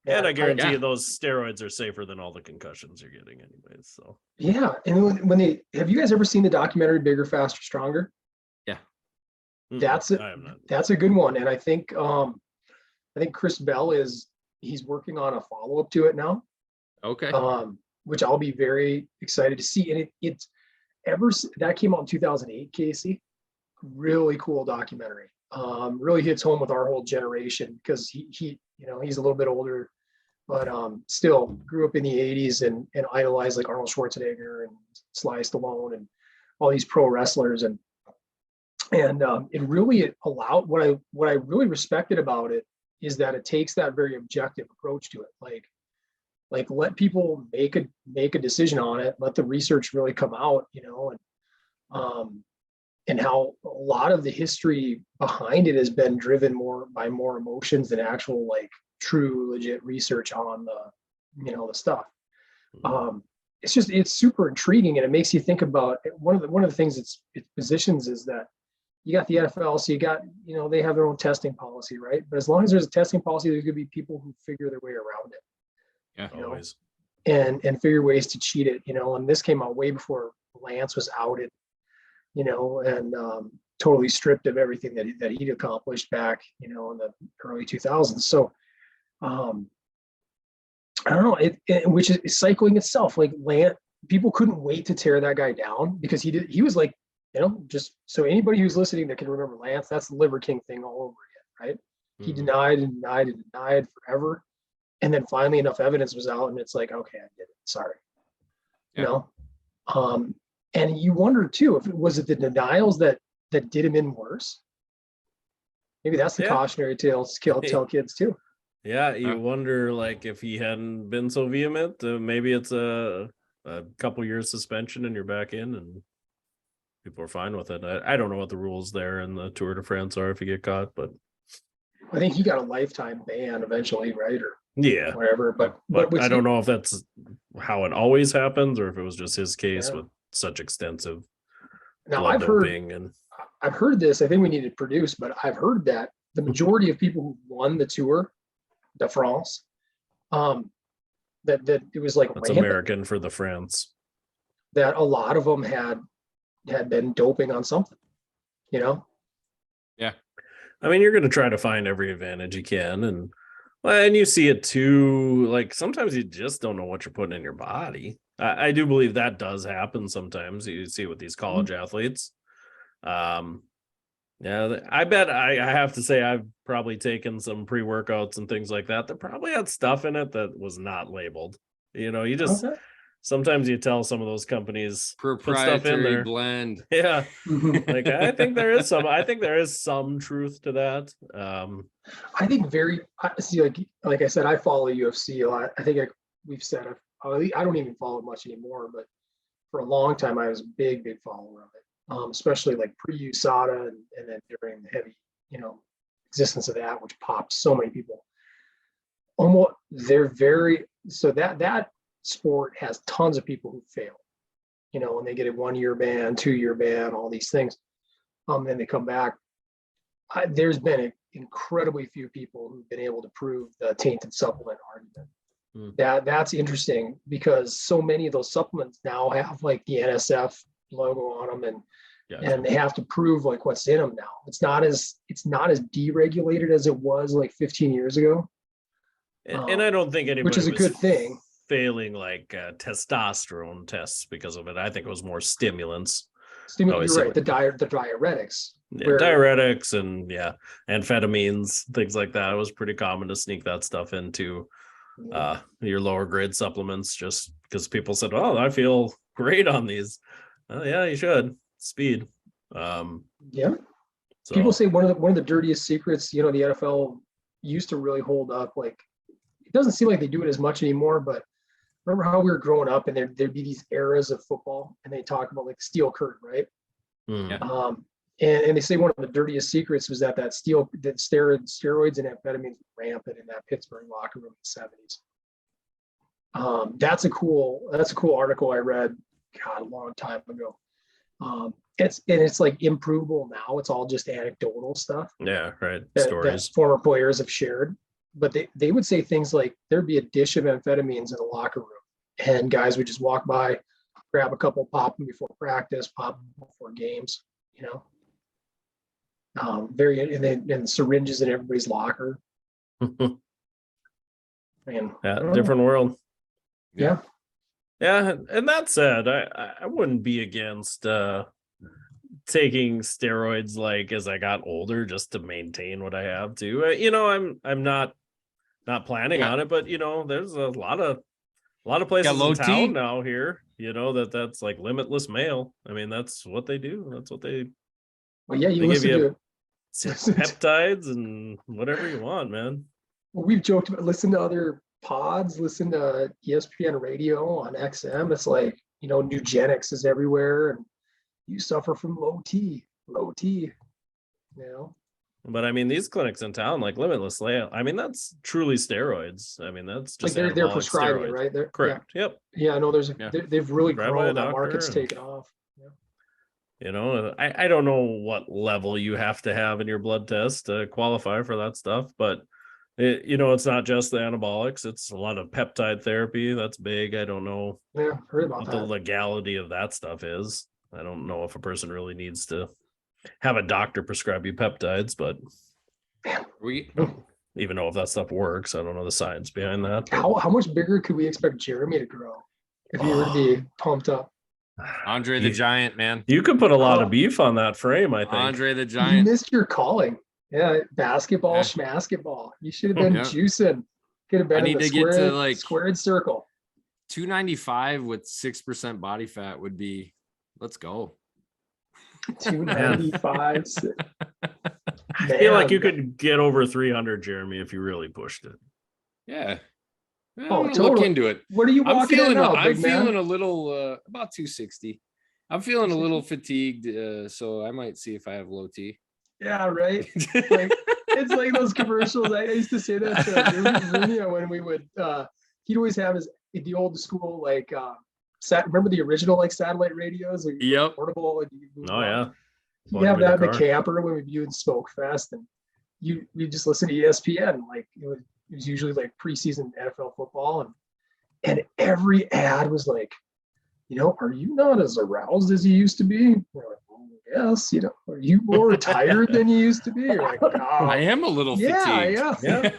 Yeah, and I guarantee you those steroids are safer than all the concussions you're getting anyways. So yeah. And when have you guys ever seen the documentary Bigger, Faster, Stronger? Yeah. That's a good one. And I think Chris Bell he's working on a follow-up to it now. Okay. Which I'll be very excited to see. And that came out in 2008, Casey. Really cool documentary. Really hits home with our whole generation because he he's a little bit older, but still grew up in the 80s and idolized like Arnold Schwarzenegger and Sly Stallone and all these pro wrestlers. And it really allowed, what I really respected about it is that it takes that very objective approach to it. Like let people make a decision on it, let the research really come out, and how a lot of the history behind it has been driven more by more emotions than actual like true legit research on the stuff. It's super intriguing, and it makes you think about one of the things it positions is that you got the NFL, so you got, they have their own testing policy, right? But as long as there's a testing policy, there's going to be people who figure their way around it. Yeah, always. And figure ways to cheat it, and this came out way before Lance was outed, and totally stripped of everything that he'd accomplished back, in the early 2000s. So, I don't know, which is cycling itself. Like Lance, people couldn't wait to tear that guy down because he was like, just so anybody who's listening that can remember Lance, that's the Liver King thing all over again, right? Mm-hmm. He denied and denied and denied forever. And then finally enough evidence was out and it's like, okay, I did it. Sorry. Yeah. And you wonder too, if it was the denials that did him in worse. Maybe that's the cautionary tale to tell kids too. Yeah, you wonder like if he hadn't been so vehement, maybe it's a couple years suspension and you're back in and people are fine with it. I don't know what the rules there in the Tour de France are if you get caught, but I think he got a lifetime ban eventually, right? Or whatever. But I don't know if that's how it always happens or if it was just his case with such extensive blood doping. I've heard this. I think we need to produce, but I've heard that the majority of people who won the Tour de France, that it was like that's rampant. American for the France. That a lot of them had been doping on something, Yeah. I mean, you're going to try to find every advantage you can. And you see it too. Like sometimes you just don't know what you're putting in your body. I do believe that does happen sometimes. You see it with these college athletes. I bet I have to say I've probably taken some pre-workouts and things like that probably had stuff in it that was not labeled. You just sometimes you tell some of those companies proprietary put stuff in there. blend. Yeah. Like I think there is some truth to that. I think like I said, I follow UFC a lot. I think we've said I don't even follow it much anymore, but for a long time I was a big follower of it. Especially like pre-USADA and then during the heavy, existence of that, which popped so many people. That sport has tons of people who fail, when they get a 1-year ban, 2-year ban, all these things. Then they come back. There's been incredibly few people who've been able to prove the tainted supplement argument. That's interesting because so many of those supplements now have like the NSF logo on them and they have to prove like what's in them now. It's not as deregulated as it was like 15 years ago. And I don't think anybody, which is a good thing, failing like testosterone tests because of it. I think it was more stimulants. You're right. The diuretics. Diuretics and amphetamines, things like that. It was pretty common to sneak that stuff into your lower grade supplements just because people said, "Oh, I feel great on these." Yeah, you should. Speed. So So people say one of the dirtiest secrets, you know, the NFL used to really hold up. Like, it doesn't seem like they do it as much anymore, but remember how we were growing up and there'd be these eras of football and they talk about like steel curtain, right? mm, And they say one of the dirtiest secrets was that steroids and amphetamines were rampant in that Pittsburgh locker room in the 70s. That's a cool article I read, God, a long time ago. It's like improvable now. It's all just anecdotal stuff yeah, right. that Stories. former players have shared. But they would say things like there'd be a dish of amphetamines in the locker room, and guys would just walk by, grab a couple, pop them before practice, pop them before games. You know, and syringes in everybody's locker. Man, Yeah, different world. Yeah. Yeah, and that said, I wouldn't be against taking steroids like as I got older just to maintain what I have to. You know, I'm not planning on it, but you know, there's a lot of places low in town T. now here, you know, that's like limitless mail. I mean, that's what they do. That's what they Well, yeah, you they give listen you to peptides and whatever you want, man. well, we've joked about listen to other pods, listen to ESPN radio on XM. It's like, you know, Nugenics is everywhere and you suffer from low T, you know. But I mean, these clinics in town, like Limitless Layout, I mean, that's truly steroids. I mean, that's just Like they're anabolic prescribing it, steroids. right? Correct. Yep. Yeah, I know they've really Prescribed by a grown. That doctor market's and- taken off. Yeah. You know, I don't know what level you have to have in your blood test to qualify for that stuff, but you know, it's not just the anabolics, it's a lot of peptide therapy. That's big. I don't know Yeah, heard about what the that. legality of that stuff is. I don't know if a person really needs to have a doctor prescribe you peptides, but even know if that stuff works. I don't know the science behind that. How much bigger could we expect Jeremy to grow if he were to be pumped up? Andre the Giant, man. You could put a lot of beef on that frame, I think. Andre the You Giant. missed your calling. Yeah, basketball, schmasketball. You should have been juicing. Could have been I need to get to like squared circle. 295 with 6% body fat would be, let's go. 295. I feel like you could get over 300, Jeremy, if you really pushed it. Yeah. Oh, I'm look into it. What are you walking in now, I'm big man? feeling a little about 260. I'm feeling a little fatigued, so I might see if I have low T. Yeah, right. Like it's like those commercials. I used to say that to Rooney when we would. He'd always have the old school like. Remember the original like satellite radios? Yep. Portable. Like, oh yeah. You have that in the camper when we viewed Smoke Fest, and you just listen to ESPN. Like it was usually like preseason NFL football, and every ad was like, you know, are you not as aroused as you used to be? We're like, well, yes, you know, are you more tired than you used to be? You're like, oh, I am a little fatigued. Yeah.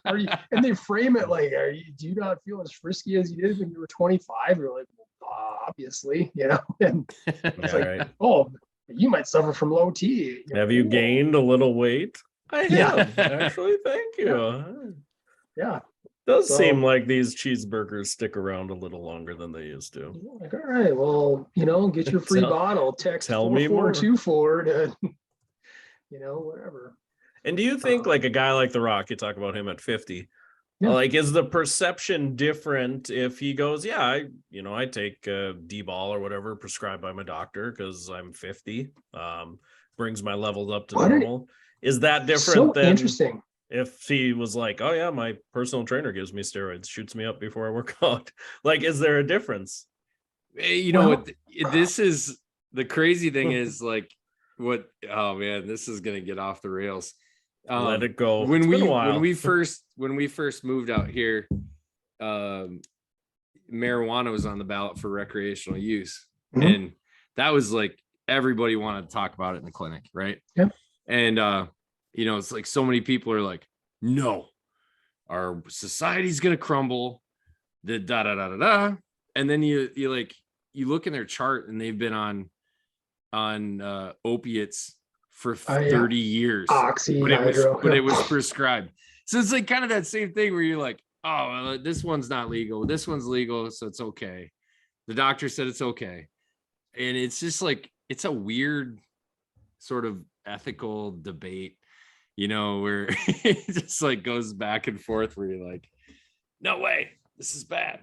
Are you? And they frame it like, do you not feel as frisky as you did when you were 25? You're like, well, obviously, you know, and it's like, right. Oh, you might suffer from low T. Have you gained a little weight? I have, Yeah. actually. Thank you. Yeah. Does seem like these cheeseburgers stick around a little longer than they used to. Like, all right, well, you know, get your free bottle. Text tell me more. 4424 to, you know, whatever. And do you think like a guy like The Rock, you talk about him at 50, like is the perception different if he goes, yeah, I take D-ball or whatever prescribed by my doctor because I'm 50, brings my levels up to normal. Is that different than interesting if he was like, oh yeah, my personal trainer gives me steroids, shoots me up before I work out? Like, is there a difference? You know what? This is the crazy thing is like oh man, this is gonna get off the rails. Let it go. When we first moved out here, marijuana was on the ballot for recreational use, and that was like everybody wanted to talk about it in the clinic, right? Yep. And you know, it's like so many people are like, no, our society's gonna crumble. The da da da da da, and then you look in their chart and they've been on opiates for 30 years. Oxy, but it was prescribed. So it's like kind of that same thing where you're like, oh, this one's not legal. This one's legal, so it's okay. The doctor said it's okay. And it's just like, it's a weird sort of ethical debate, you know, where it just like goes back and forth where you're like, no way, this is bad.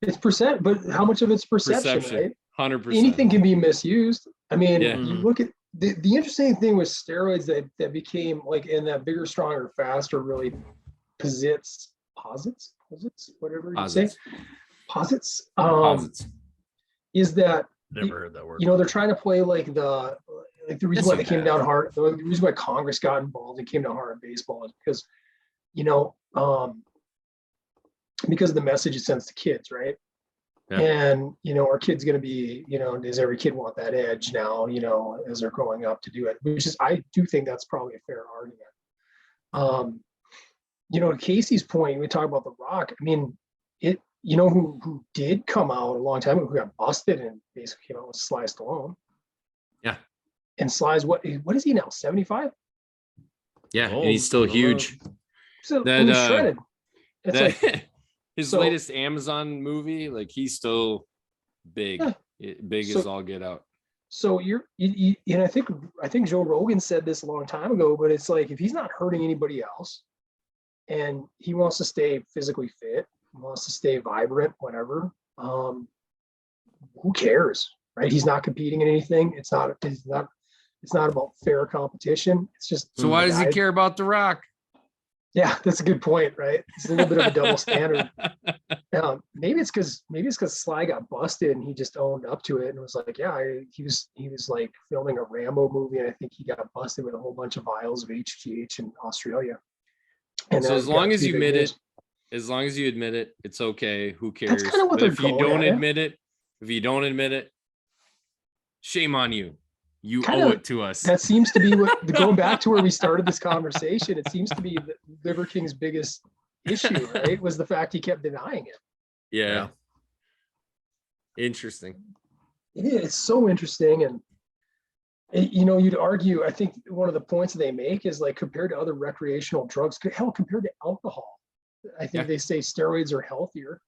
It's percent, but how much of it's perception, right? 100%. Anything can be misused. I mean, Yeah. you look at the interesting thing with steroids that became like in that bigger, stronger, faster really posits, whatever you say, posits, is that Never heard that word. you know, they're trying to play like the reason why they came down hard, the reason why Congress got involved and came down hard on baseball is because, you know, because of the message it sends to kids, right? Yeah. And, you know, our kid's going to be, you know, does every kid want that edge now, you know, as they're growing up to do it, which is, I do think that's probably a fair argument. You know, to Casey's point, we talk about The Rock. I mean, you know, who did come out a long time ago, who got busted and basically came out with Sly Stallone. Yeah. And Sly's what is he now? 75? Yeah. And he's still huge. So he's shredded. It's like his latest Amazon movie, like he's still big, big as all get out. So and I think Joe Rogan said this a long time ago, but it's like if he's not hurting anybody else, and he wants to stay physically fit, wants to stay vibrant, whatever, who cares, right? He's not competing in anything. It's not about fair competition. It's just so why does he care about The Rock? Yeah, that's a good point, right? It's a little bit of a double standard. Maybe it's because Sly got busted and he just owned up to it and was like, yeah, he was like filming a Rambo movie and I think he got busted with a whole bunch of vials of HGH in Australia. And so as long as you admit it, it's okay. Who cares? That's kind of what they're if you don't admit it, shame on you. You owe it to us. That seems to be what, going back to where we started this conversation, it seems to be the Liver King's biggest issue, right? Was the fact he kept denying it. Yeah. Interesting. It's so interesting. And, you know, you'd argue, I think one of the points that they make is like compared to other recreational drugs, hell, compared to alcohol, I think they say steroids are healthier.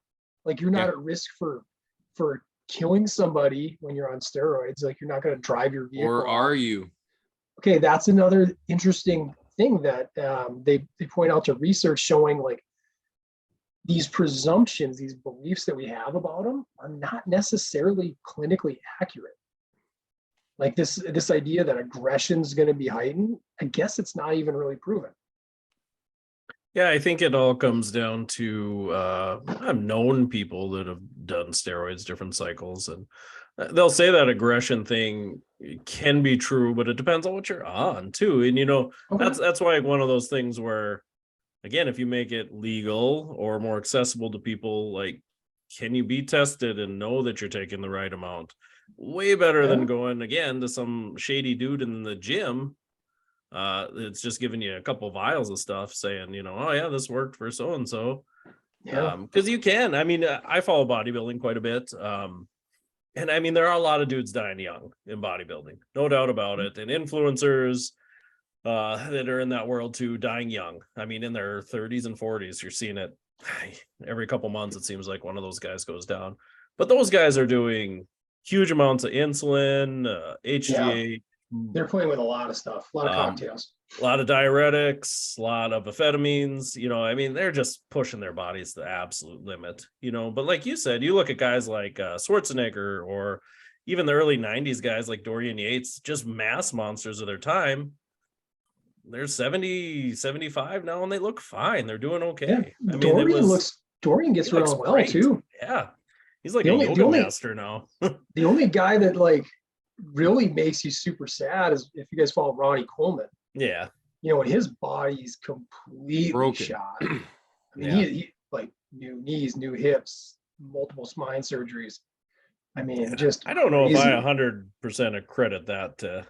Like you're not at risk for killing somebody when you're on steroids. Like you're not going to drive your vehicle. Or are you? Okay, that's another interesting thing that they point out to research showing like these presumptions, these beliefs that we have about them are not necessarily clinically accurate. Like this idea that aggression is going to be heightened, I guess it's not even really proven. Yeah, I think it all comes down to I've known people that have done steroids, different cycles, and they'll say that aggression thing can be true, but it depends on what you're on too. And you know, that's why one of those things where, again, if you make it legal or more accessible to people, like, can you be tested and know that you're taking the right amount? Way better than going again to some shady dude in the gym. It's just giving you a couple vials of stuff saying, you know, oh yeah, this worked for so and so. Because you can. I mean, I follow bodybuilding quite a bit. And I mean, there are a lot of dudes dying young in bodybuilding, no doubt about it. And influencers that are in that world too, dying young. I mean, in their 30s and 40s, you're seeing it every couple months. It seems like one of those guys goes down. But those guys are doing huge amounts of insulin, HGH. They're playing with a lot of stuff, a lot of cocktails, a lot of diuretics, a lot of amphetamines. You know, I mean, they're just pushing their bodies to the absolute limit, you know. But like you said, you look at guys like Schwarzenegger or even the early 90s guys like Dorian Yates, just mass monsters of their time. They're 70, 75 now, and they look fine. They're doing okay. Yeah. I mean, Dorian gets around well great. Too. Yeah. He's like a yoga master now. The only guy that like really makes you super sad is if you guys follow Ronnie Coleman. Yeah. You know, when his body's completely broken. Shot. I mean, he like new knees, new hips, multiple spine surgeries. I mean, just I don't know if I 100% accredit that to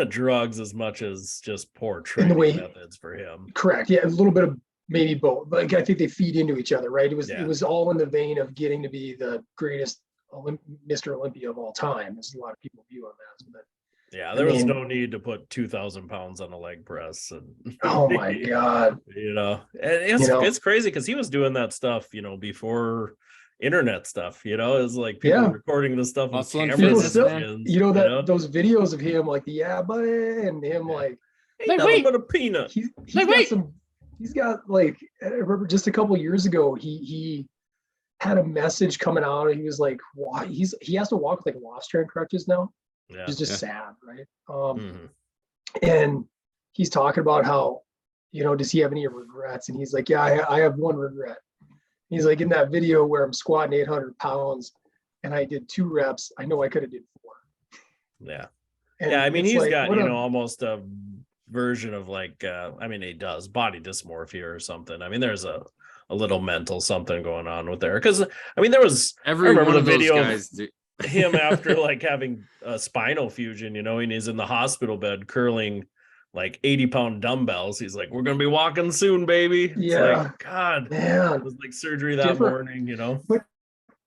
drugs as much as just poor training methods for him. Correct. Yeah, a little bit of maybe both. Like I think they feed into each other, right? It was all in the vein of getting to be the greatest Mr. Olympia of all time, as a lot of people view him as. But yeah, there was no need to put 2,000 pounds on a leg press. And oh my god, you know, and it's crazy because he was doing that stuff, you know, before internet stuff, it's like people Yeah. recording this stuff with Muscle and cameras fitness, and man. skins, you know that those videos of him like the yeah buddy and him like ain't nothing but a peanut. He's got like, I remember just a couple of years ago he had a message coming out and he was like, why he has to walk with like Wastran crutches now. Yeah. It's just sad, right? Mhm. And he's talking about how, does he have any regrets? And he's like, yeah, I have one regret. He's like, in that video where I'm squatting 800 pounds and I did 2 reps, I know I could have did 4. Yeah. And Yeah, I mean, it's he's like, got, what almost a version of like, he does body dysmorphia or something. I mean, there's a little mental something going on with there. Because, there was, Every I remember one the of those video guys of him after like having a spinal fusion, and he's in the hospital bed curling like 80-pound dumbbells. He's like, we're going to be walking soon, baby. It's Yeah. like, God, man, it was like surgery that Different. morning, But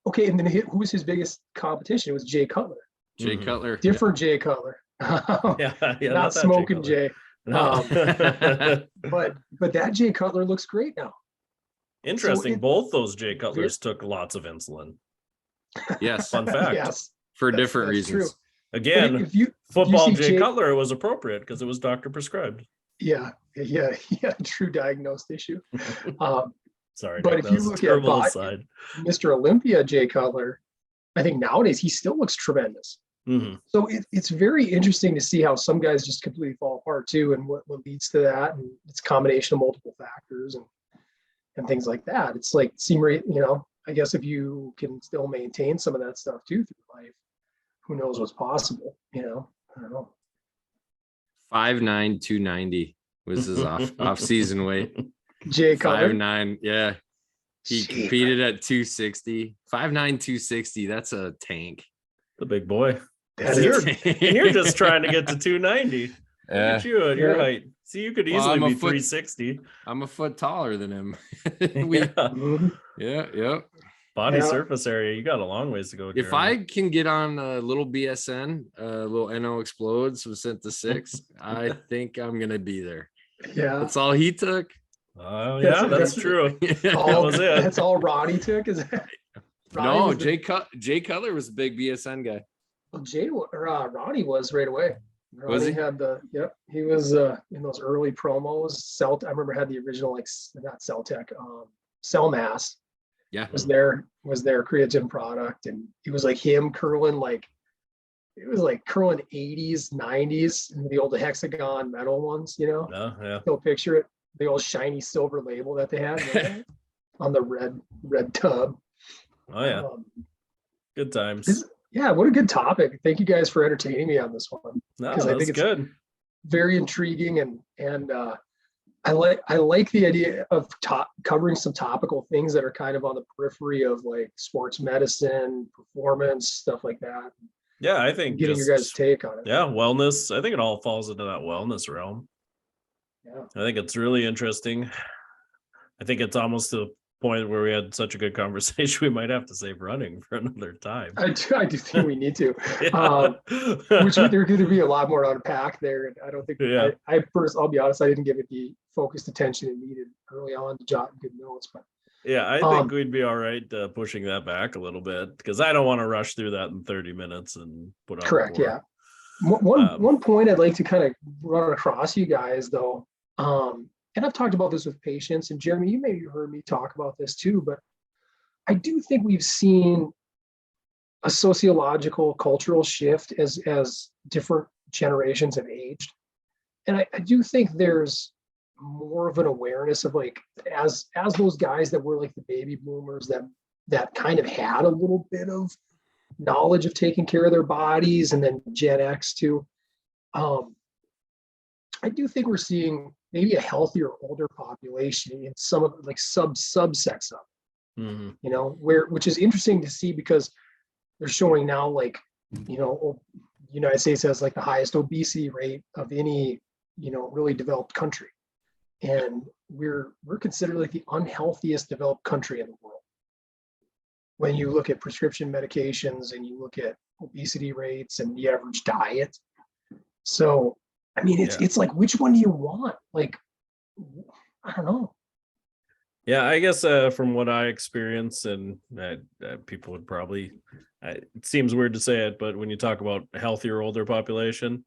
okay, and then who was his biggest competition? It was Jay Cutler. Jay Mhm. Cutler. Different Jay Cutler. Yeah, Not that smoking Jay. Jay. No. But that Jay Cutler looks great now. Interesting. So Both those Jay Cutlers took lots of insulin. Yes. Fun fact. Yes, For different that's reasons. true. Again, But if you football see Jay Cutler was appropriate because it was doctor prescribed. yeah, true diagnosed issue. Sorry, But Nick, if that you was a look terrible at aside. Mr. Olympia Jay Cutler, I think nowadays he still looks tremendous. Mhm. So it's very interesting to see how some guys just completely fall apart too, and what leads to that, and it's a combination of multiple factors and things like that. It's like I guess if you can still maintain some of that stuff too through life, who knows what's possible? I don't know. 5'9", 290 was his off season weight. Jay Cutler, 5'9", yeah. He Gee, competed at 260. 5'9", 260. That's a tank. The big boy. that And is you're just trying to get to 290. Look at you at your Yeah. height. See, you could Well, easily I'm a be foot- 360. I'm a foot taller than him. Yeah. Mhm. Yep. Body Yeah. surface area. You got a long ways to go. If Jeremy. I can get on a little BSN, little NO explodes from cent to 6, I think I'm gonna be there. Yeah. That's all he took. Oh, yeah, that's true. That was it. That's all Ronnie took. Is that? No, was the- Jay Cutler was a big BSN guy. Well, Ronnie was right away. Was Ronnie he? had he was in those early promos. I remember had the original not Celtec, Cellmass Yeah. was their creatine product, and it was like him curling it was like curling 80s, 90s, and the old hexagon metal ones, Yeah. Still picture it, the old shiny silver label that they had on the red tub. Oh, yeah. Good times. Yeah, what a good topic. Thank you guys for entertaining me on this one. No, I that's think it's good. very intriguing, and I like the idea of covering some topical things that are kind of on the periphery of like sports medicine, performance, stuff like that. Yeah, I think Getting your guys' take on it. Yeah, wellness. I think it all falls into that wellness realm. Yeah. I think it's really interesting. I think it's almost to the point where we had such a good conversation, we might have to save running for another time. I do think we need to. Yeah. Which there's going to be a lot more to unpack there, and I don't think I'll be honest, I didn't give it the focused attention it needed early on to jot good notes, but Yeah, I think we'd be all right pushing that back a little bit because I don't want to rush through that in 30 minutes and put on. Correct. Yeah. One point I'd like to kind of run across you guys though, and I've talked about this with patients, and Jeremy, you maybe heard me talk about this too, but I do think we've seen a sociological, cultural shift as different generations have aged, and I do think there's more of an awareness of like as those guys that were like the baby boomers that kind of had a little bit of knowledge of taking care of their bodies, and then Gen X too. I do think we're seeing maybe a healthier older population in some of like subsects of it, Mm-hmm. which is interesting to see because they're showing now like, United States has like the highest obesity rate of any, really developed country. And we're considered like the unhealthiest developed country in the world. When you look at prescription medications and you look at obesity rates and the average diet. So, I mean, it's like, which one do you want? Like, I don't know. Yeah, I guess from what I experience, and people would probably, it seems weird to say it, but when you talk about healthier older population,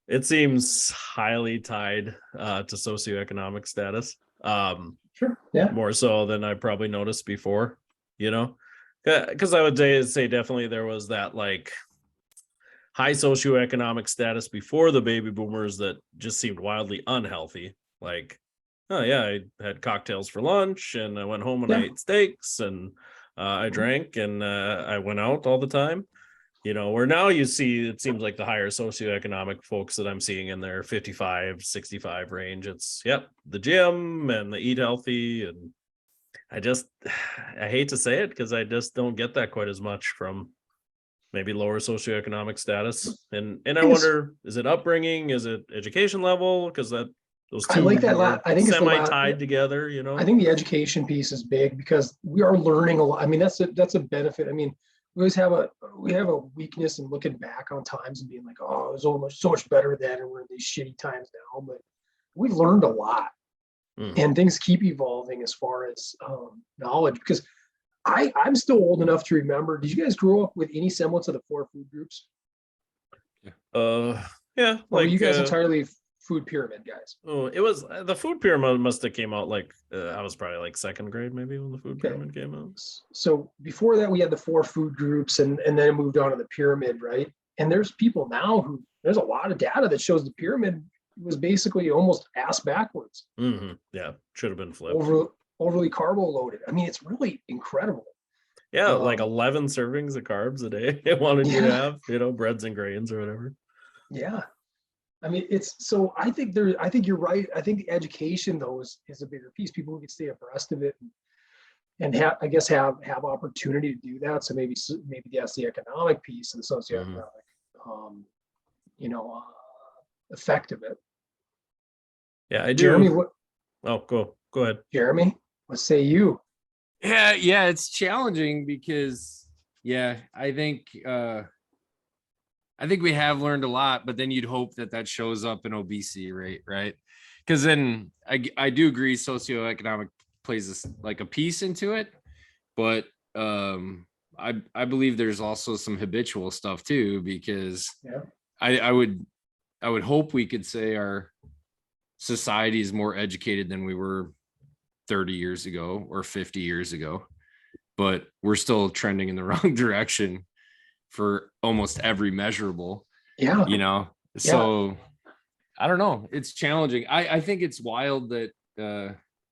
it seems highly tied to socioeconomic status. Sure. Yeah. More so than I probably noticed before, you know, because I would say definitely there was that like high socioeconomic status before the baby boomers that just seemed wildly unhealthy. Like, oh yeah, I had cocktails for lunch and I went home and I Yeah. ate steaks and I drank and I went out all the time. You know, where now you see it seems like the higher socioeconomic folks that I'm seeing in their 55, 65 range. It's the gym and the eat healthy. And I hate to say it because I just don't get that quite as much from maybe lower socioeconomic status. And I wonder, is it upbringing? Is it education level? Because those I like two that. are I think it's semi tied together, you I know? think the education piece is big because we are learning a lot. I mean, that's a benefit. I mean, we always have a weakness in looking back on times and being like, oh, it was almost so much better then, and we're in these shitty times now. But we've learned a lot, Mhm. and things keep evolving as far as knowledge. Because I'm still old enough to remember. Did you guys grow up with any semblance of the four food groups, Uh, yeah, or were you like guys entirely food pyramid guys? oh, it was the food pyramid must have came out like I was probably like second grade maybe when the food Okay. pyramid came out. So before that, we had the four food groups, and then it moved on to the pyramid, right? And there's people now who there's a lot of data that shows the pyramid was basically almost ass backwards, Yeah, should have been flipped. overly carbo loaded. I mean, it's really incredible. Yeah, like 11 servings of carbs a day they wanted you to have, you know, breads and grains or whatever. Yeah. I mean, it's so I think you're right. I think the education though is a bigger piece. People who can stay abreast of it and have, I guess, have opportunity to do that. So maybe that's the economic piece and the socioeconomic, you know, effect of it. Yeah, I Jeremy, do. Oh, go ahead. Jeremy, what say you? Yeah, it's challenging because I think we have learned a lot, but then you'd hope that shows up in obesity rate, right? Because then I do agree socioeconomic plays like a piece into it, but I believe there's also some habitual stuff too, because Yeah. I would hope we could say our society is more educated than we were 30 years ago or 50 years ago, but we're still trending in the wrong direction for almost every measurable, Yeah. you know? So I don't know. It's challenging. I think it's wild that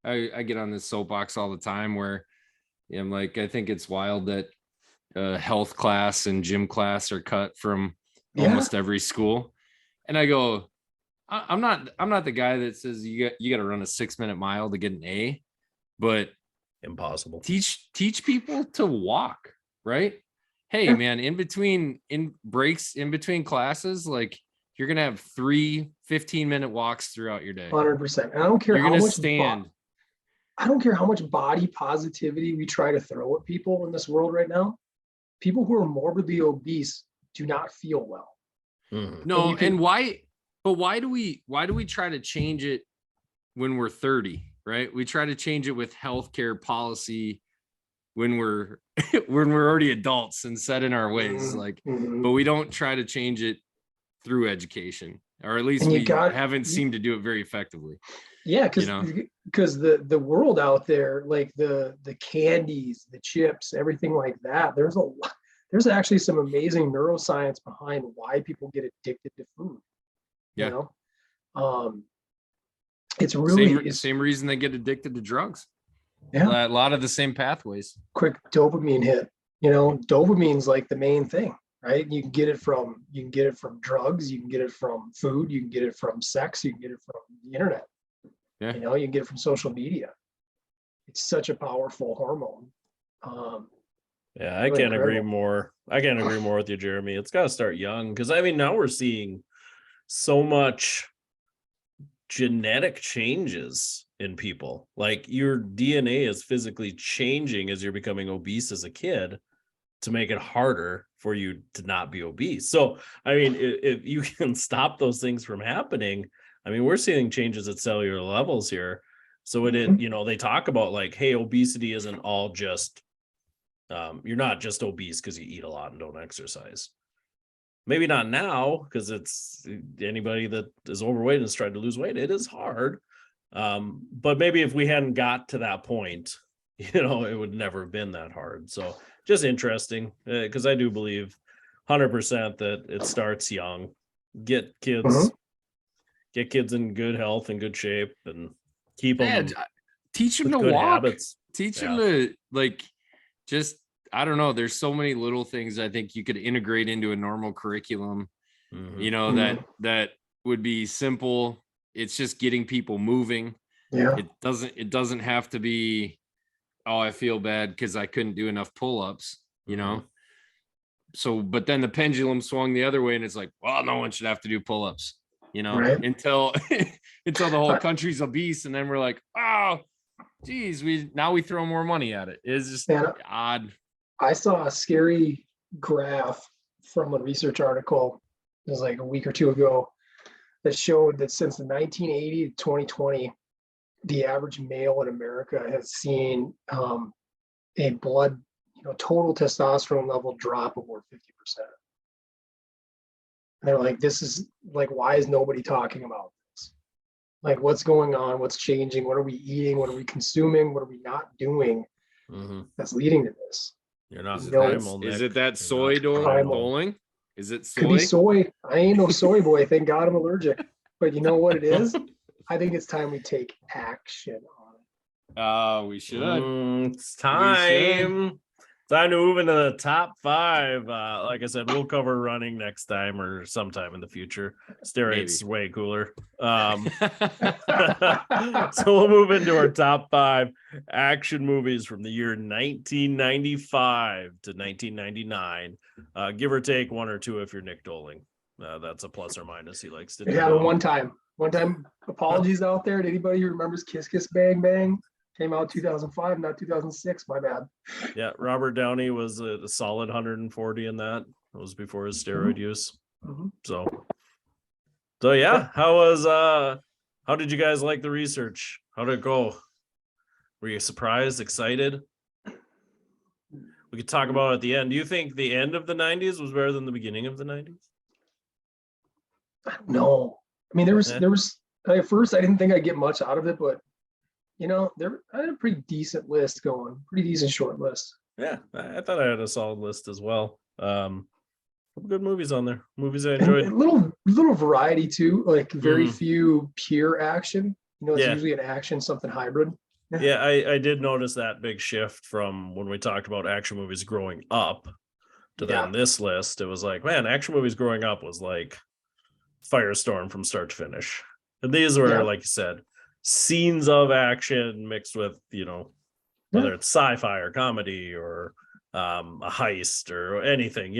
I get on this soapbox all the time where I'm like, I think it's wild that health class and gym class are cut from almost every school. And I go, I'm not the guy that says you got to run a 6-minute mile to get an A, but Impossible. Teach people to walk, right? Hey man, in between breaks, in between classes, like you're gonna have 3 15-minute walks throughout your day. 100%. And I don't care you're how gonna much stand. I don't care how much body positivity we try to throw at people in this world right now. People who are morbidly obese do not feel well. No, and why? But why do we try to change it when we're 30? Right? We try to change it with healthcare policy when we're when we're already adults and set in our ways, like, but we don't try to change it through education, or at least we haven't seemed to do it very effectively. Yeah, because the world out there, like the candies, the chips, everything like that, there's actually some amazing neuroscience behind why people get addicted to food. You know, it's really same reason they get addicted to drugs. Yeah, a lot of the same pathways. Quick dopamine hit. You know, dopamine's like the main thing, right? You can get it from drugs, you can get it from food, you can get it from sex, you can get it from the internet. Yeah. You know, you can get it from social media. It's such a powerful hormone. Yeah, I can't agree more. I can't agree more with you, Jeremy. It's got to start young because I mean, now we're seeing so much genetic changes in people. Like your DNA is physically changing as you're becoming obese as a kid to make it harder for you to not be obese. So, I mean, if you can stop those things from happening, I mean, we're seeing changes at cellular levels here So they talk about like, hey, obesity isn't all just, you're not just obese because you eat a lot and don't exercise. Maybe not now, because it's anybody that is overweight and has tried to lose weight, it is hard. But maybe if we hadn't got to that point, it would never have been that hard. So just interesting, because I do believe 100% that it starts young. Get kids in good health and good shape, and keep them. Teach them to good walk. Habits. Teach them to just. I don't know. There's so many little things I think you could integrate into a normal curriculum. That would be simple. It's just getting people moving. Yeah. It doesn't have to be, oh, I feel bad because I couldn't do enough pull-ups, So, but then the pendulum swung the other way, and it's like, well, no one should have to do pull-ups, Right. until the whole country's obese, and then we're like, oh, geez, we throw more money at it. It's just odd. I saw a scary graph from a research article. It was like a week or two ago that showed that since the 1980 to 2020, the average male in America has seen a blood, total testosterone level drop of over 50%. And they're like, this is like, why is nobody talking about this? Like, what's going on? What's changing? What are we eating? What are we consuming? What are we not doing that's leading to this? You're not primal, is it that soy doling? Is it soy? Could be soy. I ain't no soy boy. Thank God I'm allergic. But you know what it is? I think it's time we take action on it. We should. It's time. Time to move into the top 5. Like I said, we'll cover running next time or sometime in the future. Steroids way cooler. So we'll move into our top 5 action movies from the year 1995 to 1999. Give or take 1 or 2 if you're Nick Doling. That's a plus or minus. He likes to do. Yeah, one time. Apologies out there to anybody who remembers Kiss Kiss Bang Bang. Came out 2005, not 2006. My bad. Yeah, Robert Downey was a solid 140 in that. It was before his steroid use. So yeah, how did you guys like the research? How did it go? Were you surprised, excited? We could talk about it at the end. Do you think the end of the 90s was better than the beginning of the 90s? No. I mean, there was at first I didn't think I'd get much out of it, but I had a pretty decent list going, pretty decent short list. Yeah, I thought I had a solid list as well. Good movies on there. Movies I enjoyed. And a little variety too, like very few pure action. It's usually an action, something hybrid. Yeah, I did notice that big shift from when we talked about action movies growing up to then this list. It was like, man, action movies growing up was like Firestorm from start to finish. And these were, like you said, scenes of action mixed with, whether it's sci-fi or comedy or a heist or anything,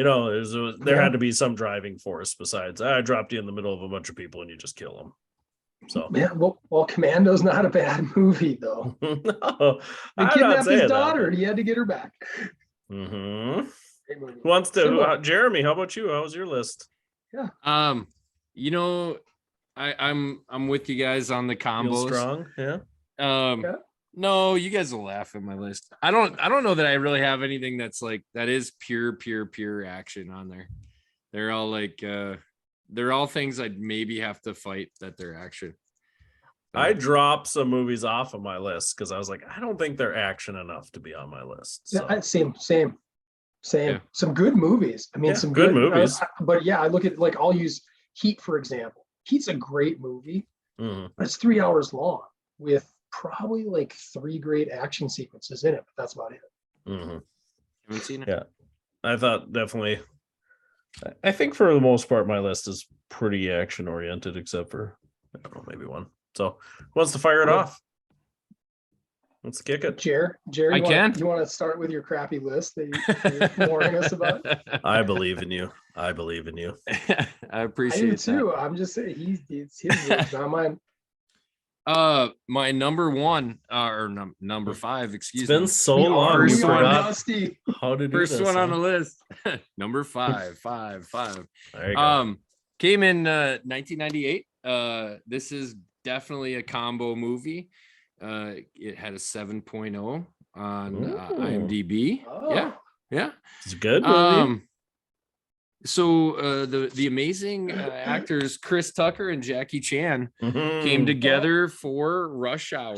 there had to be some driving force besides I dropped you in the middle of a bunch of people and you just kill them. So well, Commando's not a bad movie though. No, he kidnapped his daughter and he had to get her back. Who wants to? Jeremy, how about you? How was your list? Yeah. I'm with you guys on the combos. Feel strong, yeah. No, you guys will laugh at my list. I don't know that I really have anything that's like that is pure action on there. They're all like they're all things I'd maybe have to fight that they're action. I dropped some movies off of my list because I was like, I don't think they're action enough to be on my list. So. Yeah, same. Yeah. Some good movies. I mean, some good movies. But I look at I'll use Heat for example. Heat's a great movie, but it's 3 hours long with probably like 3 great action sequences in it, but that's about it. Haven't seen it. Yeah, I thought definitely. I think for the most part, my list is pretty action oriented, except for I don't know, maybe one. So, who wants to fire it off? Let's kick it. Jerry, you want to start with your crappy list that you're warning us about? I believe in you. I appreciate it too. I'm just saying it's his list, not mine. My number 1 or number 5, excuse me. It's been so long. First one, how to do first this, one on the list. Number 5. There you go. Came in 1998. This is definitely a combo movie. It had a 7.0 on Ooh. IMDb. Oh. Yeah. It's a good movie. So the amazing actors Chris Tucker and Jackie Chan came together for Rush Hour.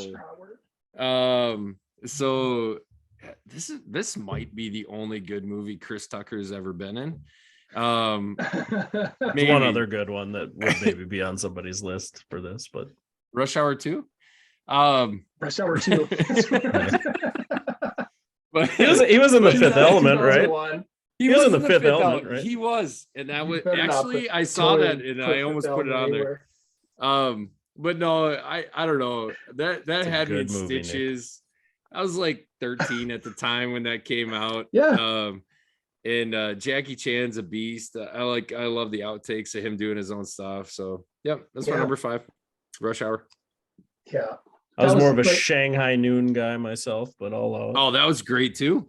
So this might be the only good movie Chris Tucker has ever been in. Maybe. One other good one that would maybe be on somebody's list for this, but Rush Hour 2. Rush Hour 2. But he was in The Fifth Element, right? He was in The Fifth Element, right? He was, and that was actually I saw that and I almost put it on there. But no, I don't know. That had me in stitches. Nick. I was like 13 at the time when that came out. Yeah. And Jackie Chan's a beast. I love the outtakes of him doing his own stuff. So that's my number 5. Rush Hour. Yeah. I was more of a Shanghai Noon guy myself, but all out. Oh, that was great too.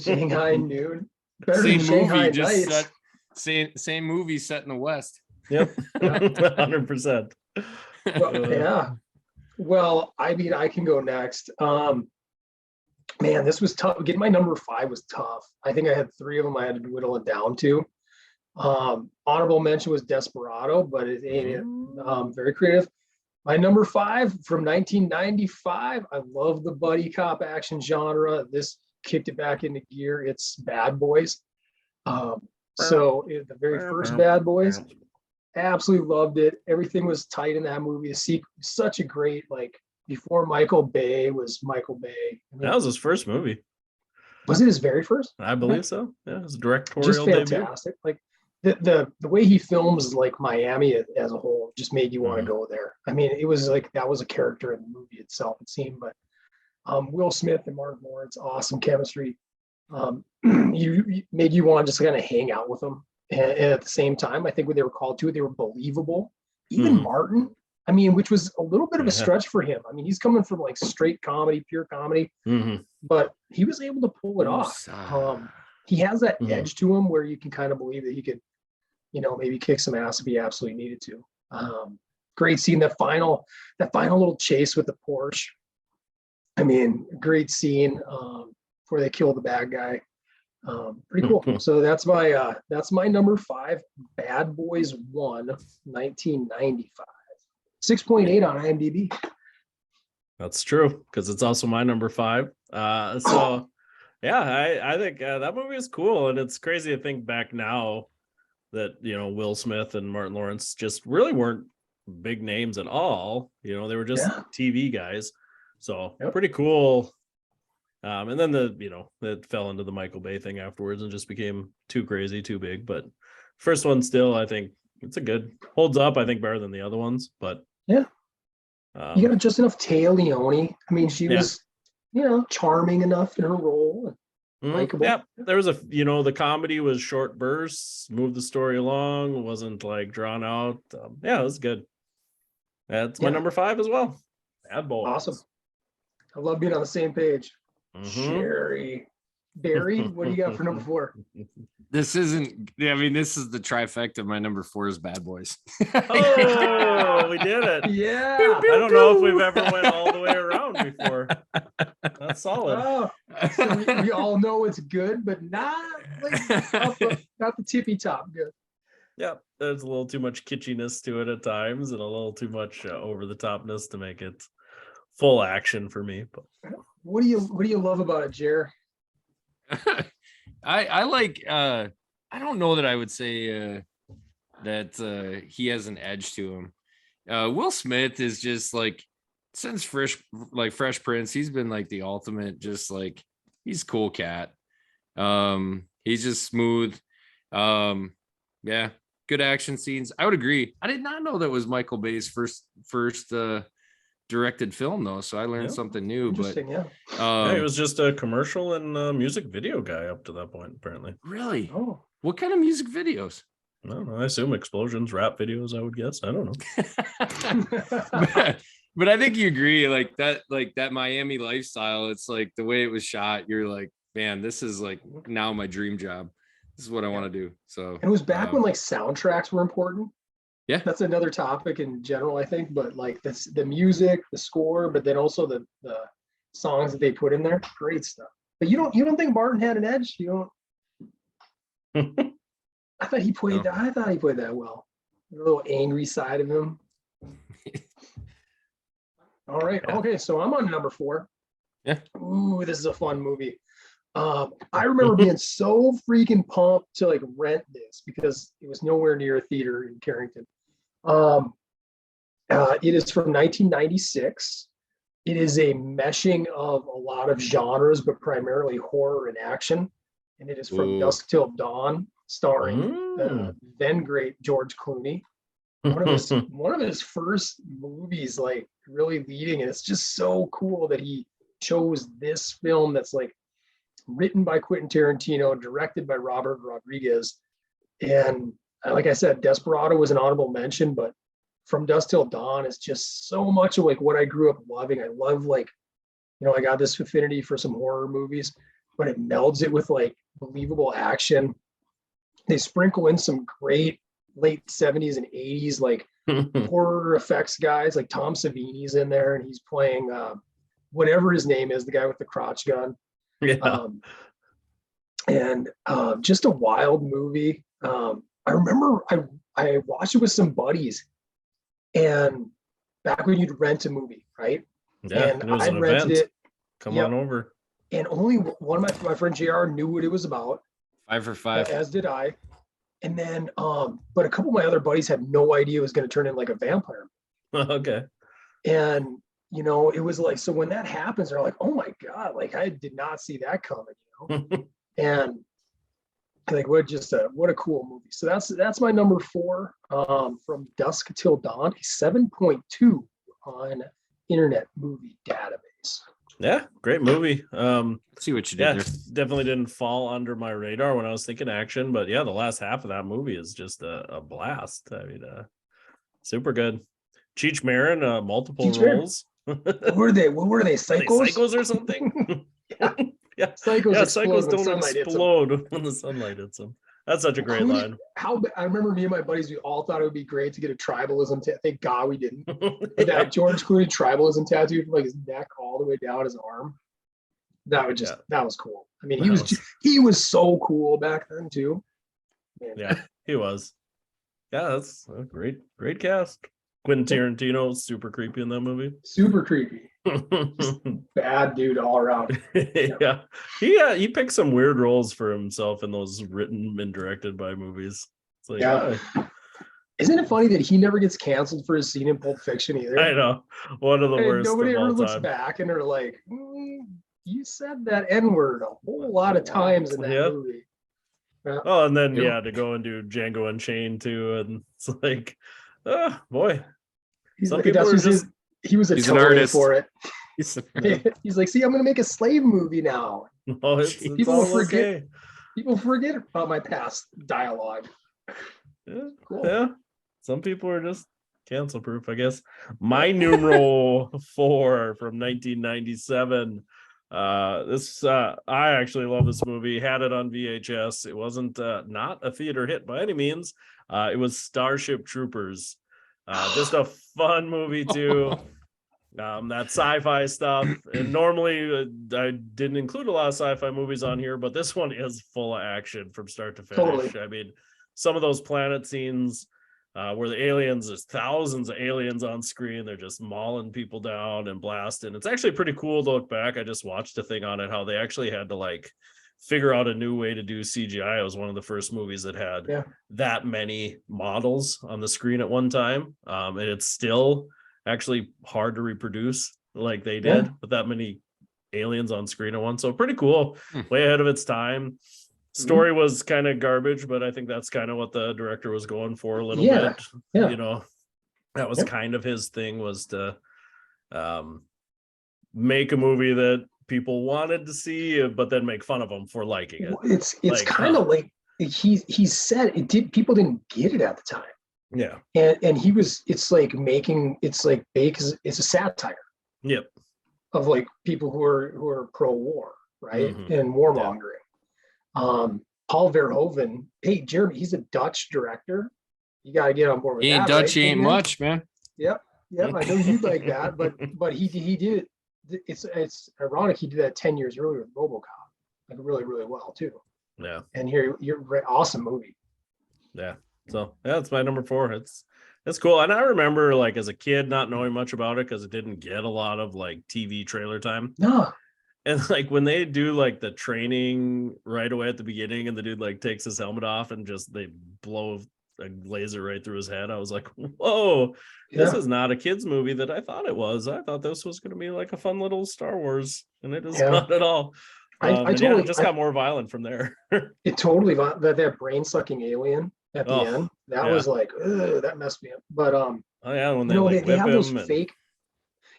Shanghai Noon. Better same than movie, Shanghai just set, same movie set in the West. Yep. 100%. Well, yeah. Well, I mean, I can go next. Man, this was tough. Getting my number 5 was tough. I think I had 3 of them I had to whittle it down to. Honorable mention was Desperado, but it ain't very creative. My number 5 from 1995. I love the buddy cop action genre. This kicked it back into gear. It's Bad Boys. So the very first Bad Boys, absolutely loved it. Everything was tight in that movie. Such a great, like, before Michael Bay was Michael Bay. I mean, that was his first movie. Was it his very first? I believe so. Yeah, it was a directorial just fantastic. Debut. Like the way he films like Miami as a whole just made you want to go there. I mean, it was like that was a character in the movie itself, it seemed. But Will Smith and Martin Lawrence, awesome chemistry. You made you want to just kind of hang out with them. And at the same time, I think when they were called to it, they were believable. Even Martin, I mean, which was a little bit of a stretch for him. I mean, he's coming from like straight comedy, pure comedy, but he was able to pull it off. He has that edge to him where you can kind of believe that he could, maybe kick some ass if he absolutely needed to. Great scene, that final little chase with the Porsche. I mean, great scene where they kill the bad guy. Pretty cool. So that's my number 5, Bad Boys 1, 1995. 6.8 on IMDb. That's true, because it's also my number 5. So yeah, I think that movie is cool, and it's crazy to think back now that Will Smith and Martin Lawrence just really weren't big names at all. They were just TV guys. So pretty cool. And then it fell into the Michael Bay thing afterwards and just became too crazy, too big. But first one still, I think it's holds up, I think, better than the other ones. But you got just enough Téa Leoni. I mean, she was, charming enough in her role. Likeable. Yeah, there was the comedy was short bursts, moved the story along, wasn't like drawn out. It was good. That's my number 5 as well. Bad Boys. Awesome. I love being on the same page. Sherry. Barry, what do you got for number 4? This isn't, this is the trifecta of my number 4 is Bad Boys. Oh, we did it. Yeah. I don't know if we've ever went all the way around before. That's solid. Oh, so we all know it's good, but not the tippy top good. Yeah, there's a little too much kitschiness to it at times and a little too much over the topness to make it full action for me. But what do you love about it, Jer? I like I don't know that I would say that he has an edge to him. Will Smith is just like since Fresh Prince, he's been like the ultimate, just like he's cool cat. He's just smooth. Good action scenes. I would agree. I did not know that was Michael Bay's first directed film though, so I learned something new. But he was just a commercial and music video guy up to that point, apparently. Really? Oh, what kind of music videos? I don't know. I assume explosions, rap videos, I would guess. I don't know. but I think you agree, like that Miami lifestyle, it's like the way it was shot, you're like, man, this is like now my dream job. This is what I want to do. So it was back when like soundtracks were important. Yeah. That's another topic in general, I think, but like that's the music, the score, but then also the songs that they put in there, great stuff. But you don't think Martin had an edge? You don't I thought he played No. that. I thought he played that well. A little angry side of him. All right. Yeah. Okay. So I'm on number 4. Yeah. Ooh, this is a fun movie. I remember being so freaking pumped to like rent this because it was nowhere near a theater in Carrington. It is from 1996. It is a meshing of a lot of genres, but primarily horror and action. And it is from Ooh. Dusk Till Dawn, starring Mm. then great George Clooney. One of his first movies, like really leading, and it's just so cool that he chose this film that's like written by Quentin Tarantino, directed by Robert Rodriguez, and like I said, Desperado was an honorable mention, but From Dusk Till Dawn is just so much of like what I grew up loving. I love like, I got this affinity for some horror movies, but it melds it with like believable action. They sprinkle in some great late 70s and 80s like horror effects guys, like Tom Savini's in there, and he's playing whatever his name is, the guy with the crotch gun. Yeah. And just a wild movie. I remember I watched it with some buddies, and back when you'd rent a movie, right? Yeah. And It was I an rented event. it. Come Yep. on over. And only one of my friend JR knew what it was about, 5 for 5. as did I. And then, but a couple of my other buddies had no idea it was going to turn in like a vampire. Okay. And, it was like, so when that happens, they're like, oh my God, like I did not see that coming, And like, what a cool movie. So that's my number 4, From Dusk Till Dawn, 7.2 on Internet Movie Database. Yeah, great movie. See what you did Yeah, there. definitely didn't fall under my radar when I was thinking action, but yeah, the last half of that movie is just a blast. I mean, super good. Cheech Marin, multiple Cheech Marin. roles. What were they? Psychos? Psychos or something? Yeah. Yeah. Psychos explode Psychos when don't sunlight hits them. explode when the sunlight hits them. That's such a great line. I remember me and my buddies, we all thought it would be great to get a tribalism. Thank God we didn't. But Yeah. that George Clooney tribalism tattoo from like his neck all the way down his arm. That was cool. I mean, he was so cool back then too. Man. Yeah, he was. Yeah, that's a great cast. Quentin Tarantino, super creepy in that movie. Super creepy. Bad dude all around. Yeah. He picked some weird roles for himself in those written and directed by movies. It's like, yeah. Isn't it funny that he never gets canceled for his scene in Pulp Fiction either? I know. One of the worst. Nobody of ever all looks time. back and they're like, you said that N-word a whole lot of times in that movie. Yeah. Oh, and then to go and do Django Unchained too, and it's like, oh boy. He was a total artist for it. He's like, see, I'm gonna make a slave movie now. Oh, people forget. People forget about my past dialogue. Yeah, cool. Yeah. Some people are just cancel proof, I guess. My numeral 4 from 1997. I actually love this movie. Had it on VHS. It wasn't not a theater hit by any means. It was Starship Troopers. Just a fun movie too. That sci-fi stuff. And normally I didn't include a lot of sci-fi movies on here, but this one is full of action from start to finish. Totally. I mean, some of those planet scenes where the aliens, there's thousands of aliens on screen. They're just mauling people down and blasting. It's actually pretty cool to look back. I just watched a thing on it, how they actually had to like figure out a new way to do CGI. It was one of the first movies that had that many models on the screen at one time. And it's still actually hard to reproduce like they did with that many aliens on screen at once. So pretty cool, way ahead of its time. Story was kind of garbage, but I think that's kind of what the director was going for a little bit. Yeah. That was kind of his thing, was to make a movie that people wanted to see, but then make fun of them for liking it. It's like, kind of like he said it did. People didn't get it at the time. Yeah. And he was, it's a satire. Yep. Of like people who are pro-war, right? And warmongering. Paul Verhoeven, hey Jeremy, he's a Dutch director, you got to get on board with He that. ain't Dutch, right, he ain't man? much, man. Yep. Yep. I know you'd like that, but he did it. It's ironic he did that 10 years earlier with RoboCop, like really, really well too. Yeah. And here you're right, awesome movie. Yeah. So yeah, it's my number 4. It's cool. And I remember like as a kid not knowing much about it because it didn't get a lot of like TV trailer time. No. And like when they do like the training right away at the beginning and the dude like takes his helmet off and just they blow a laser right through his head, I was like, whoa, this is not a kid's movie that I thought it was. I thought this was going to be like a fun little Star Wars, and it is not at all. It just got more violent from there. It totally, that brain sucking alien at the end, that was like, that messed me up. But when they have those fake.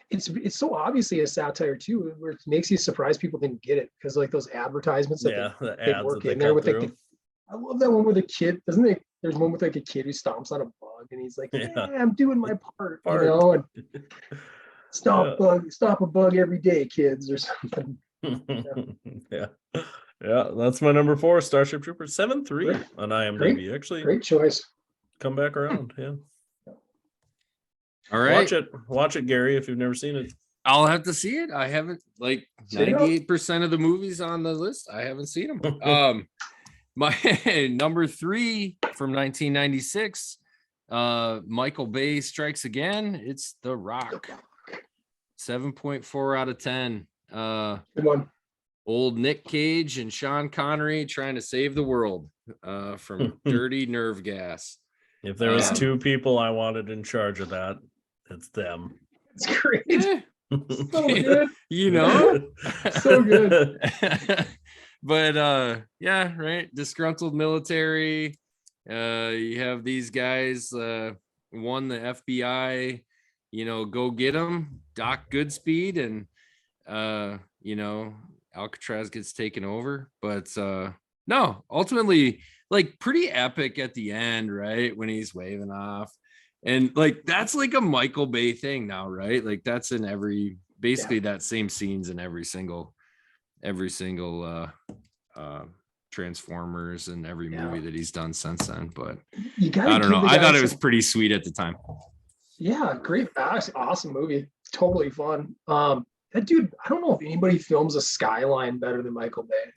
It's so obviously a satire too, where it makes you surprised people didn't get it because like those advertisements that they work in there with like I love that one with a kid, doesn't it? There's one with like a kid who stomps on a bug and he's like, I'm doing my part. You know, and stop a bug every day, kids, or something. Yeah, that's my number 4, Starship Troopers. 7.3 on IMDb. Actually, great choice. Come back around. Yeah. All right. Watch it, Gary, if you've never seen it. I'll have to see it. I haven't, like 98% of the movies on the list, I haven't seen them. My number 3 from 1996, Michael Bay Strikes Again. It's The Rock. 7.4 out of 10. Good one. Old Nick Cage and Sean Connery trying to save the world from dirty nerve gas. If there was 2 people I wanted in charge of that, it's them. It's great. So good. You know? So good. But yeah, right. Disgruntled military. You have these guys, one, the FBI, go get them, Doc Goodspeed, and Alcatraz gets taken over. But no, ultimately, like pretty epic at the end, right? When he's waving off. And like that's like a Michael Bay thing now, right? Like that's in basically that same scenes in every single Transformers and every movie that he's done since then. But I don't know. I thought it was pretty sweet at the time. Yeah, great, awesome movie. Totally fun. That dude, I don't know if anybody films a skyline better than Michael Bay.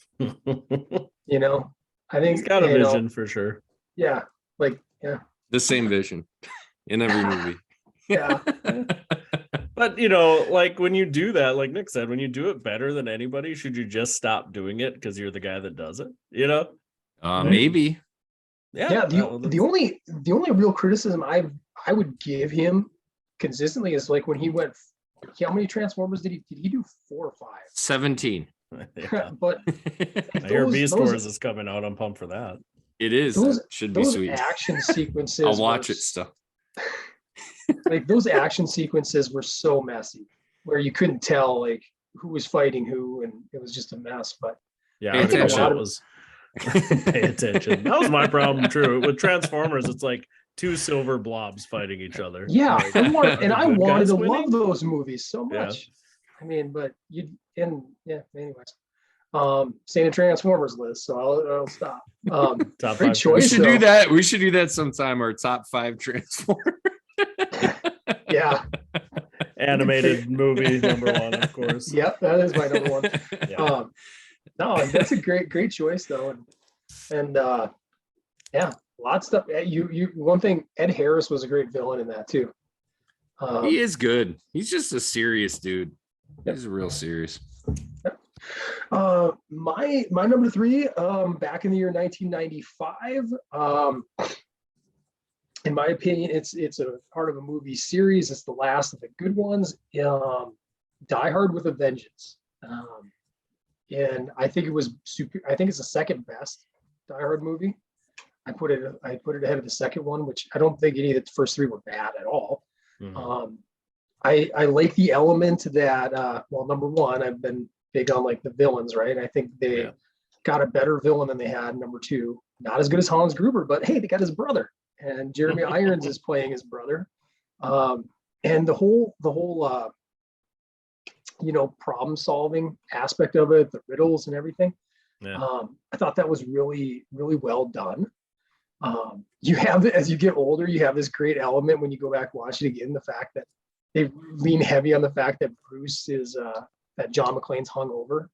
I think he's got a vision for sure. Yeah, the same vision in every movie. Yeah. But like when you do that, like Nick said, when you do it better than anybody, should you just stop doing it because you're the guy that does it? Maybe. Yeah. The only real criticism I would give him consistently is like when he went. How many Transformers did he do? 4 or 5? 17. Yeah. But I hear Beast Wars is coming out. I'm pumped for that. It is. That should be sweet. Action sequences. I'll watch it still. Like those action sequences were so messy, where you couldn't tell like who was fighting who, and it was just a mess. But yeah, I think that was pay attention. That was my problem. True, with Transformers, it's like 2 silver blobs fighting each other. Yeah, like, I wanted to love those movies so much. Yeah. I mean, but anyways. Saying a Transformers list, so I'll stop. Top great 5 choice. We should do that. We should do that sometime. Our top 5 Transformers. Yeah. Animated movie number 1, of course. Yep, that is my number 1. Yeah. No, that's a great choice though, and yeah, lots of stuff. You one thing, Ed Harris was a great villain in that too. He is good. He's just a serious dude. He's real serious. My number 3, back in the year 1995. In my opinion, it's a part of a movie series. It's the last of the good ones. Die Hard with a Vengeance. And I think it was super. I think it's the second best Die Hard movie. I put it ahead of the second one, which I don't think any of the first 3 were bad at all. Mm-hmm. I like the element that number 1, I've been big on like the villains, right? I think they got a better villain than they had. Number 2, not as good as Hans Gruber, but hey, they got his brother, and Jeremy Irons is playing his brother. And the whole problem solving aspect of it, the riddles and everything. Yeah. I thought that was really, really well done. You have, as you get older, you have this great element when you go back watch it again, the fact that they lean heavy on the fact that Bruce is that John McClane's hungover,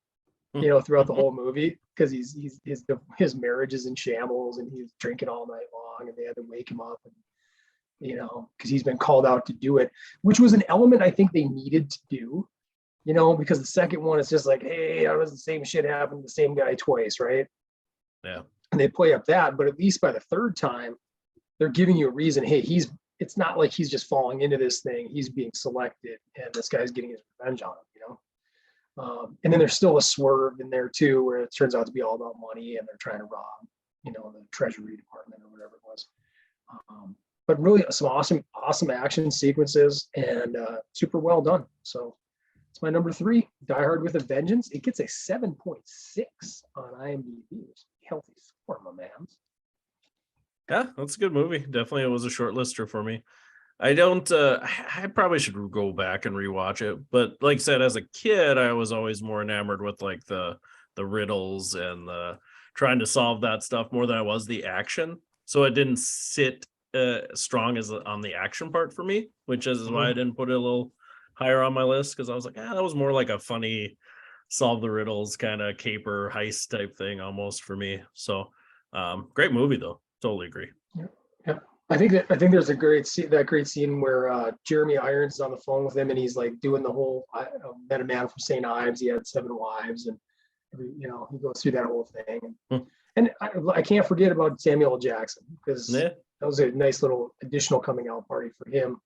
throughout the whole movie, because his marriage is in shambles and he's drinking all night long, and they had to wake him up, and because he's been called out to do it, which was an element I think they needed to do, because the second one is just like, hey, that was the same shit happened to the same guy twice, right? Yeah. And they play up that, but at least by the third time, they're giving you a reason. Hey, it's not like he's just falling into this thing. He's being selected, and this guy's getting his revenge on him, and then there's still a swerve in there too, where it turns out to be all about money, and they're trying to rob, the Treasury Department or whatever it was. But really some awesome action sequences, and super well done. So it's my number 3, Die Hard with a Vengeance. It gets a 7.6 on IMDb. Healthy score, my man. Yeah, that's a good movie. Definitely, it was a short lister for me. I probably should go back and rewatch it, but like I said, as a kid, I was always more enamored with like the riddles and the trying to solve that stuff more than I was the action. So it didn't sit strong as on the action part for me, which is why I didn't put it a little higher on my list, because I was like, that was more like a funny solve the riddles kind of caper heist type thing almost for me. So great movie though. Totally agree. Yeah. I think there's a great scene where Jeremy Irons is on the phone with him, and he's like doing the whole met a man from St. Ives. He had 7 wives, and he goes through that whole thing. And I can't forget about Samuel L. Jackson, because that was a nice little additional coming out party for him,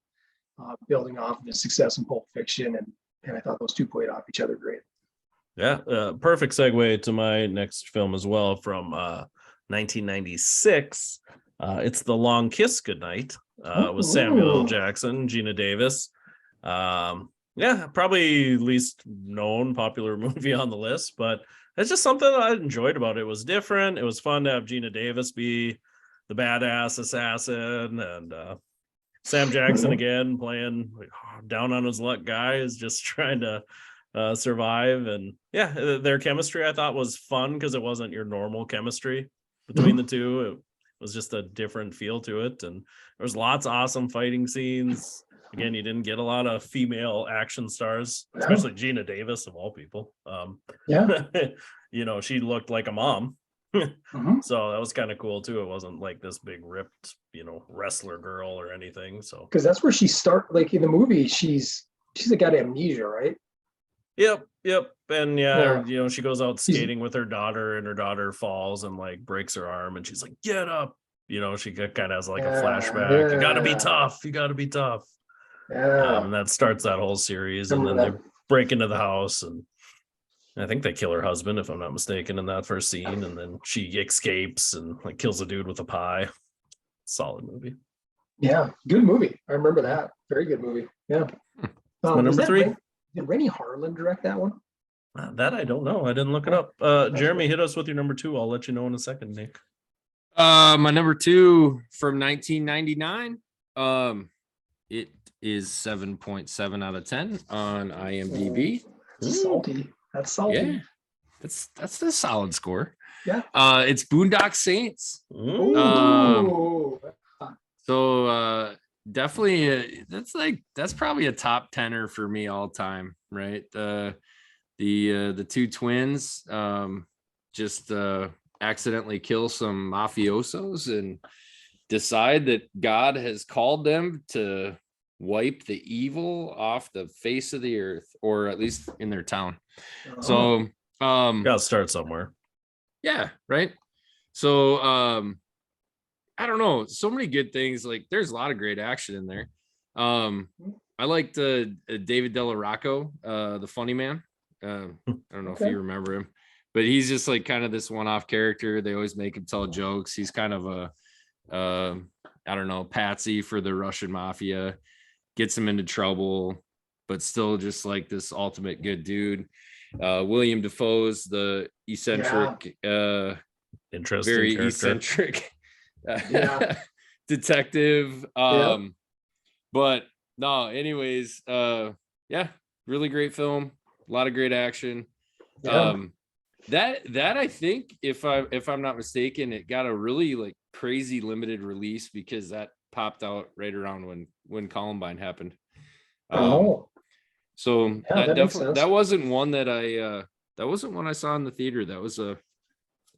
building off of his success in Pulp Fiction, and I thought those two played off each other great. Yeah, perfect segue to my next film as well, from 1996. It's The Long Kiss Goodnight with Samuel L. Jackson, Gina Davis. Probably least known popular movie on the list, but it's just something that I enjoyed about it. It was different. It was fun to have Gina Davis be the badass assassin, and Sam Jackson again playing down on his luck guy is just trying to survive. And their chemistry I thought was fun, because it wasn't your normal chemistry between the two. It was just a different feel to it, and there was lots of awesome fighting scenes. Again, you didn't get a lot of female action stars, especially Gina Davis of all people. She looked like a mom. So that was kind of cool too. It wasn't like this big ripped, wrestler girl or anything. So because that's where she like in the movie, she's got amnesia, right? Yep. And she goes out skating with her daughter, and her daughter falls and like breaks her arm, and she's like, "Get up!" She kind of has like a flashback. You got to be tough. You got to be tough. And that starts that whole series, and then they break into the house, and I think they kill her husband, if I'm not mistaken, in that first scene, and then she escapes and like kills a dude with a pie. Solid movie. Yeah, good movie. I remember that. Very good movie. Yeah. My number 3. Did Rennie Harlan direct that one? That I don't know. I didn't look it up. Jeremy, hit us with your number 2. I'll let you know in a second, Nick. My number 2 from 1999. It is 7.7 out of 10 on IMDb. Salty. That's salty. Yeah, that's a solid score. Yeah. It's Boondock Saints. So definitely that's probably a top 10er for me all time, right? The two twins just accidentally kill some mafiosos and decide that God has called them to wipe the evil off the face of the earth, or at least in their town. So gotta start somewhere. Yeah, right. So I don't know, so many good things. Like there's a lot of great action in there. I liked David Del Rocco, the funny man. I don't know if you remember him, but he's just like kind of this one-off character. They always make him tell jokes. He's kind of a I don't know, patsy for the Russian mafia, gets him into trouble, but still just like this ultimate good dude. William Dafoe's the eccentric, interesting, very character. Eccentric detective. But no, anyways, really great film, a lot of great action. That I think, if I'm not mistaken, it got a really like crazy limited release because that popped out right around when Columbine happened. So yeah, that makes definitely sense. that wasn't one that I saw in the theater. That was a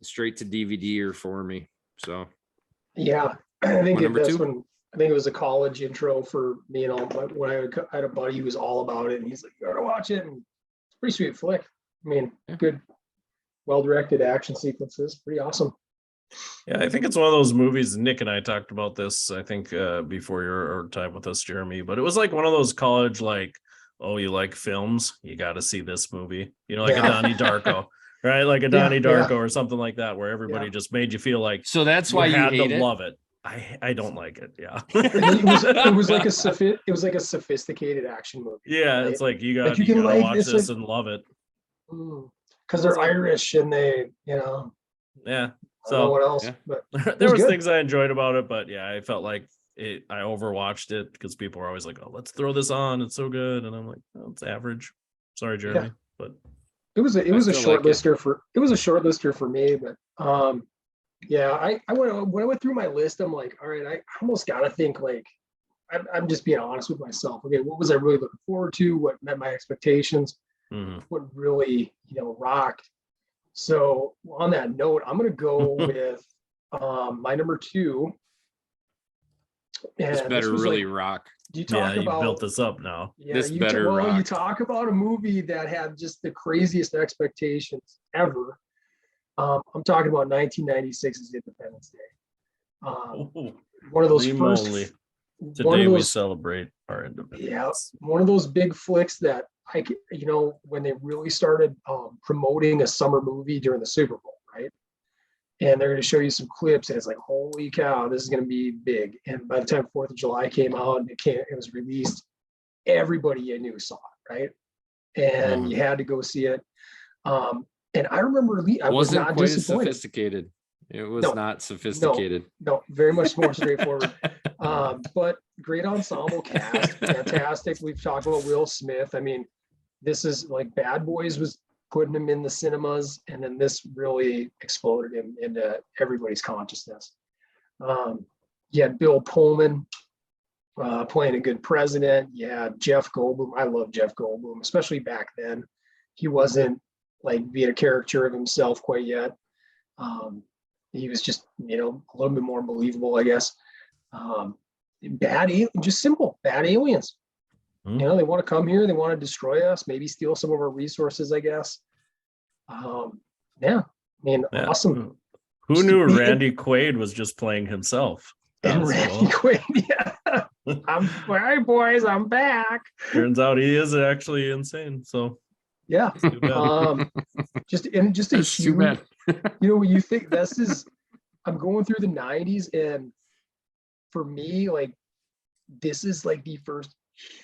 straight to DVD for me. So yeah, I think number that's two? when I think it was a college intro for me and all. But when I had a buddy who was all about it, and he's like, "You gotta watch it." And it's a pretty sweet flick. I mean, good, well-directed action sequences. Pretty awesome. Yeah, I think it's one of those movies. Nick and I talked about this, I think, before your time with us, Jeremy. But it was like one of those college, like, oh, you like films? You got to see this movie. You know, like a Donnie Darko, right? Like a Donnie Darko or something like that, where everybody just made you feel like. So that's why you had hate to it? love it. I don't like it. Yeah, it was like a sophisticated action movie. Yeah, right? it's like you Like, gotta like watch this and love it. Because they're Irish and they, Yeah. I don't know So what else, but there was good. things I enjoyed about it, but yeah, I felt like I overwatched it because people were always like, "Oh, let's throw this on. It's so good," and I'm like, "Oh, it's average." Sorry, Jeremy, but it was a short like lister for me, but yeah, when I went through my list, I'm like, all right, I almost gotta think like I'm just being honest with myself. Okay, what was I really looking forward to? What met my expectations? What really rocked? So on that note, I'm gonna go with my number 2. And this better really rock. You built this up now. Yeah, this better rock. You talk about a movie that had just the craziest expectations ever. I'm talking about 1996's Independence Day. One of those first. Today we celebrate our independence. Yeah, one of those big flicks that when they really started promoting a summer movie during the Super Bowl, right? And they're going to show you some clips, and it's like, holy cow, this is going to be big. And by the time 4th of July came out, it was released, everybody you knew saw it, right? And you had to go see it. And I remember I was not quite disappointed. as sophisticated. It was not sophisticated. No, very much more straightforward. But great ensemble cast, fantastic. We've talked about Will Smith. I mean, this is like Bad Boys was putting him in the cinemas, and then this really exploded him into everybody's consciousness. You had Bill Pullman playing a good president. Yeah, Jeff Goldblum. I love Jeff Goldblum, especially back then. He wasn't like being a caricature of himself quite yet. He was just, a little bit more believable, I guess. Just simple bad aliens. They want to come here. They want to destroy us, maybe steal some of our resources, I guess. Awesome. Who knew Randy Quaid was just playing himself? Randy Quaid, yeah. Hey boys, I'm back. Turns out he is actually insane. So yeah. Just a huge, you think this is, I'm going through the 90s, and for me, like, this is like the first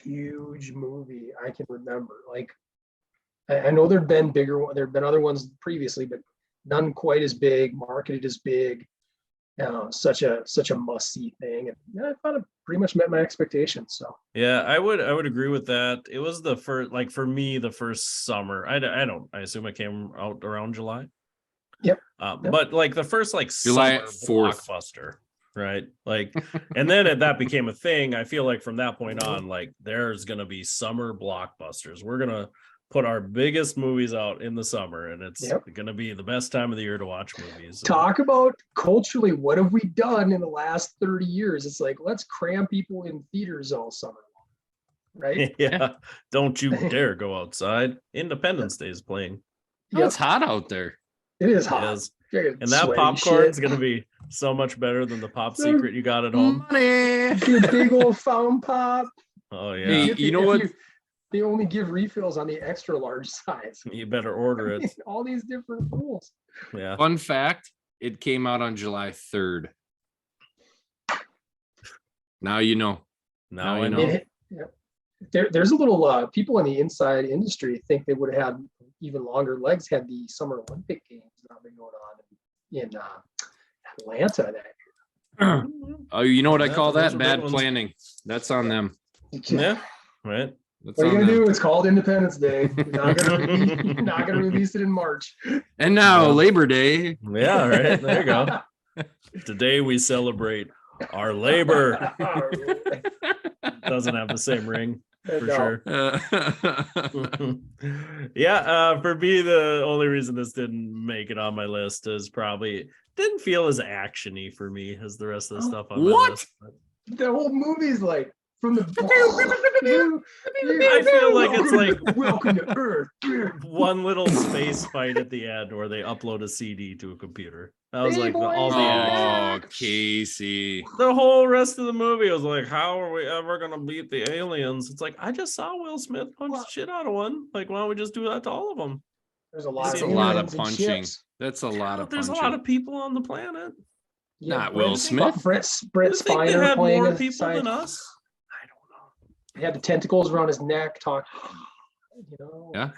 huge movie I can remember. Like, I know there've been other ones previously, but none quite as big, marketed as big. Such a must-see thing, and I thought it pretty much met my expectations. So yeah, I would agree with that. It was the first, like, for me, the first summer. I assume it came out around July. Yep. But like the first July summer 4th. blockbuster, right? Like, and then that became a thing. I feel like from that point on, like, there's gonna be summer blockbusters. We're gonna put our biggest movies out in the summer, and it's gonna be the best time of the year to watch movies. Talk about culturally, what have we done in the last 30 years? It's like, let's cram people in theaters all summer long, right? Yeah. Don't you dare go outside. Independence Day is playing. It's hot out there. It is hot. And that popcorn is gonna be so much better than the pop secret you got at home. Money. Your big old fountain pop. Oh yeah. Hey, you know what? They only give refills on the extra large size. You better order it. All these different rules. Yeah. Fun fact, it came out on July 3rd. Now you know. Now I know. There's a little people in the inside industry think they would have had even longer legs had the Summer Olympic Games not been going on in Atlanta that year. Oh, you know what I call that? Bad planning. That's on them. Yeah, right. What are you gonna do? It's called Independence Day. You're not gonna release it in March. And now Labor Day. Yeah, right. There you go. Today we celebrate our labor. Doesn't have the same ring for sure. Yeah, for me, the only reason this didn't make it on my list is probably didn't feel as actiony for me as the rest of the stuff on my list. The whole movie's like from the. I feel like it's like welcome to Earth. one little space fight at the end where they upload a CD to a computer. That was like all the action. Oh, Casey. The whole rest of the movie was like, how are we ever gonna beat the aliens? It's like, I just saw Will Smith punch the shit out of one. Like, why don't we just do that to all of them? There's a lot That's of a lot of aliens and punching. ships. That's a lot of There's punching. a lot of people on the planet. Not Will Smith. Brett You think they Spiner had playing more a people side. than us? I don't know. He had the tentacles around his neck. Yeah.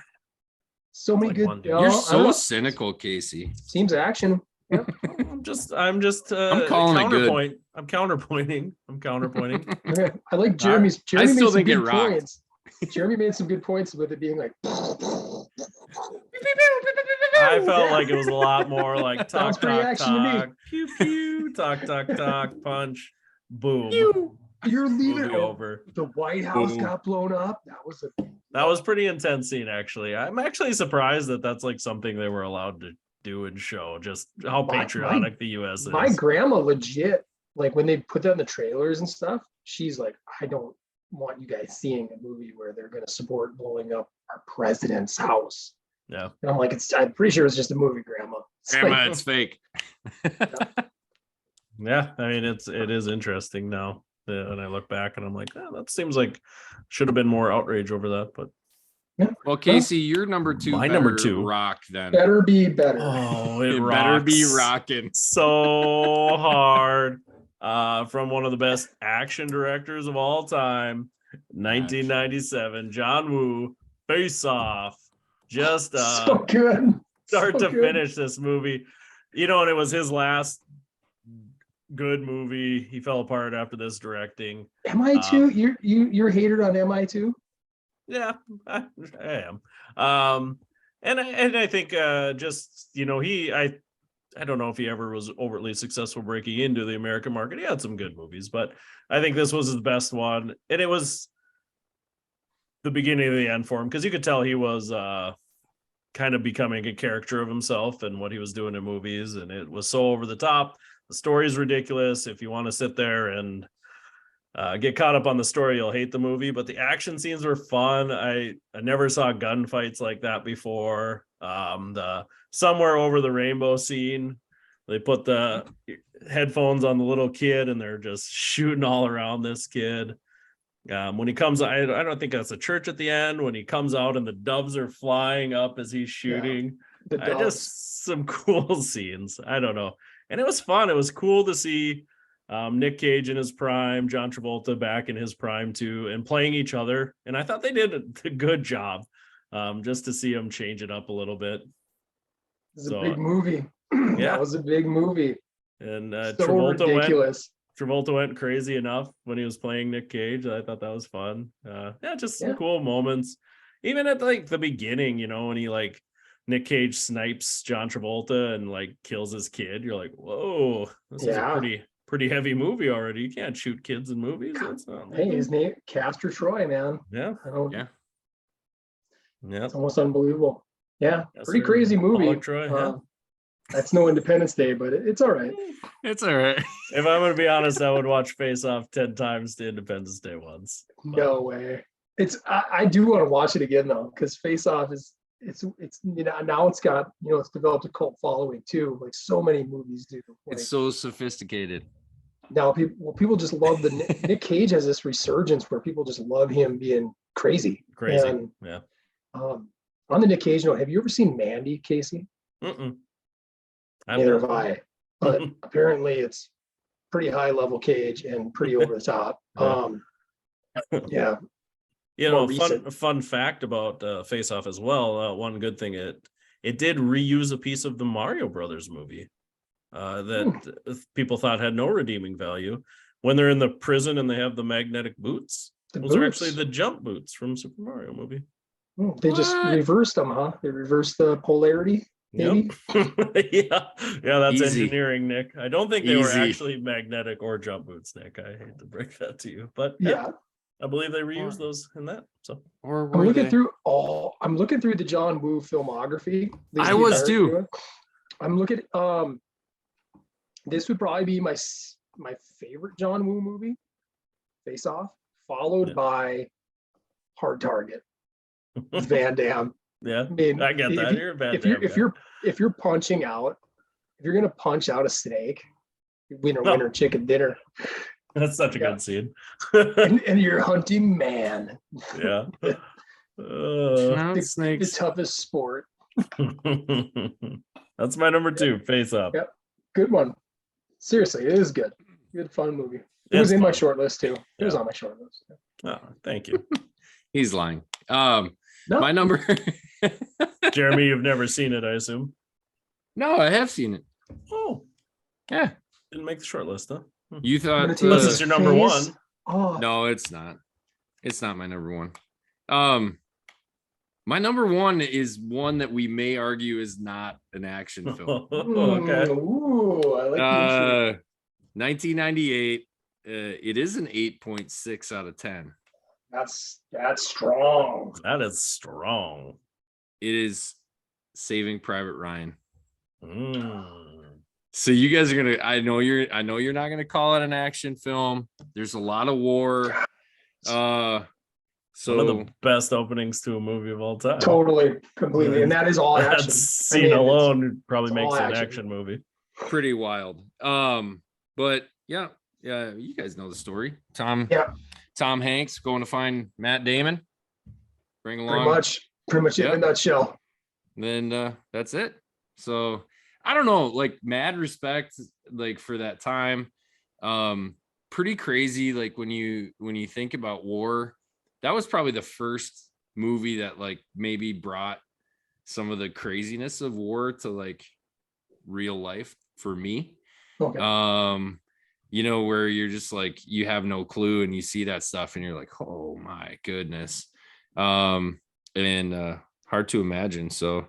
So many like good. one dude. You're I don't so know. cynical, Casey. Seems action. I'm just I'm calling it good. counterpoint. I'm counterpointing. Okay. I like Jeremy's. Jeremy I still made some think it good rocked. points. Jeremy made some good points with it being like. I felt like it was a lot more like talk, Sounds pretty talk, action to me. talk, pew, pew, talk, talk, talk, punch, boom. You're leaving Movie over. The White House Boom. got blown up. That was pretty intense scene, actually. I'm actually surprised that that's like something they were allowed to do and show, just how patriotic the U.S. is. My grandma legit, like when they put that in the trailers and stuff, she's like, I don't want you guys seeing a movie where they're going to support blowing up our president's house. Yeah. And I'm like, I'm pretty sure it's just a movie, Grandma. It's Grandma, like, it's fake. Yeah, I mean, it is interesting now. And I look back and I'm like, that seems like should have been more outrage over that. But Well, Casey, you're number two. My number two. Rock then. better be better. oh, it better be rocks rocking. so hard. From one of the best action directors of all time, 1997, John Woo, Face Off. Just So good. start So to good. finish this movie, and it was his last good movie. He fell apart after this directing. MI2, you're hated on MI2? Yeah, I am. And I think just I don't know if he ever was overtly successful breaking into the American market. He had some good movies, but I think this was his best one, and it was the beginning of the end for him because you could tell he was kind of becoming a character of himself and what he was doing in movies, and it was so over the top. The story is ridiculous. If you want to sit there and get caught up on the story, you'll hate the movie, but the action scenes were fun. I never saw gunfights like that before. The Somewhere Over the Rainbow scene, they put the headphones on the little kid and they're just shooting all around this kid. When he comes, I don't think that's a church at the end, when he comes out and the doves are flying up as he's shooting. Just some cool scenes. I don't know. And it was fun. It was cool to see Nick Cage in his prime, John Travolta back in his prime too, and playing each other. And I thought they did a good job just to see them change it up a little bit. It was a big movie. Yeah. That was a big movie. And So ridiculous. Travolta went crazy enough when he was playing Nick Cage. I thought that was fun. Just some cool moments. Even at like the beginning, when he like Nick Cage snipes John Travolta and like kills his kid. You're like, whoa, this is a pretty heavy movie already. You can't shoot kids in movies. That's not his name Castor Troy, man. Yeah. It's almost unbelievable. Yeah, Yes, pretty sir. crazy movie. Troy, That's no Independence Day, but it's all right. It's all right. If I'm going to be honest, I would watch Face Off 10 times to Independence Day once. No way. I do want to watch it again though, because Face Off is it's now it's got it's developed a cult following too, like so many movies do. It's so sophisticated. Now people just love the Nick Cage has this resurgence where people just love him being crazy. And, yeah. On the Nick Cage note, have you ever seen Mandy, Casey? Neither have I. But apparently it's pretty high level Cage and pretty over the top. Yeah. Fun fact about Face Off as well. One good thing, it did reuse a piece of the Mario Brothers movie that people thought had no redeeming value. When they're in the prison and they have the magnetic boots, those are actually the jump boots from Super Mario movie. They just reversed them, huh? They reversed the polarity. maybe. Yeah, that's Easy. engineering, Nick. I don't think they were Easy. actually magnetic or jump boots, Nick. I hate to break that to you, but Yeah. I believe they reused those in that. So Or I'm were looking they? through the John Woo filmography. I was too. I'm looking this would probably be my favorite John Woo movie, Face Off, followed by Hard Target, Van Damme. yeah, I mean, I get that. You're a bad if you're punching out, if you're gonna punch out a snake, winner chicken dinner. That's such a good scene. and you're hunting man. Yeah. The toughest sport. That's my number 2, Face Off. Yep. Good one. Seriously, it is good. Good fun movie. It was in my short list too. It was on my short list. Oh, thank you. He's lying. No. My number. Jeremy, you've never seen it, I assume. No, I have seen it. Oh, yeah. Didn't make the short list, huh? You thought this is your number 1. Oh. No, it's not. It's not my number 1. My number 1 is one that we may argue is not an action film. Okay. Ooh, I like 1998. It is an 8.6 out of 10. That's strong. That is strong. It is Saving Private Ryan. Mm. So you guys are gonna. I know you're not gonna call it an action film. There's a lot of war. So one of the best openings to a movie of all time. Totally, completely, and that is all action. That scene alone probably makes an action movie. Pretty wild. But yeah, you guys know the story. Tom Hanks going to find Matt Damon. Bring along. Pretty much in a nutshell. Then that's it. So I don't know, like mad respect, like for that time. Pretty crazy. Like when you think about war, that was probably the first movie that like maybe brought some of the craziness of war to like real life for me. Okay. Where you're just like, you have no clue and you see that stuff and you're like, oh my goodness. And hard to imagine. So,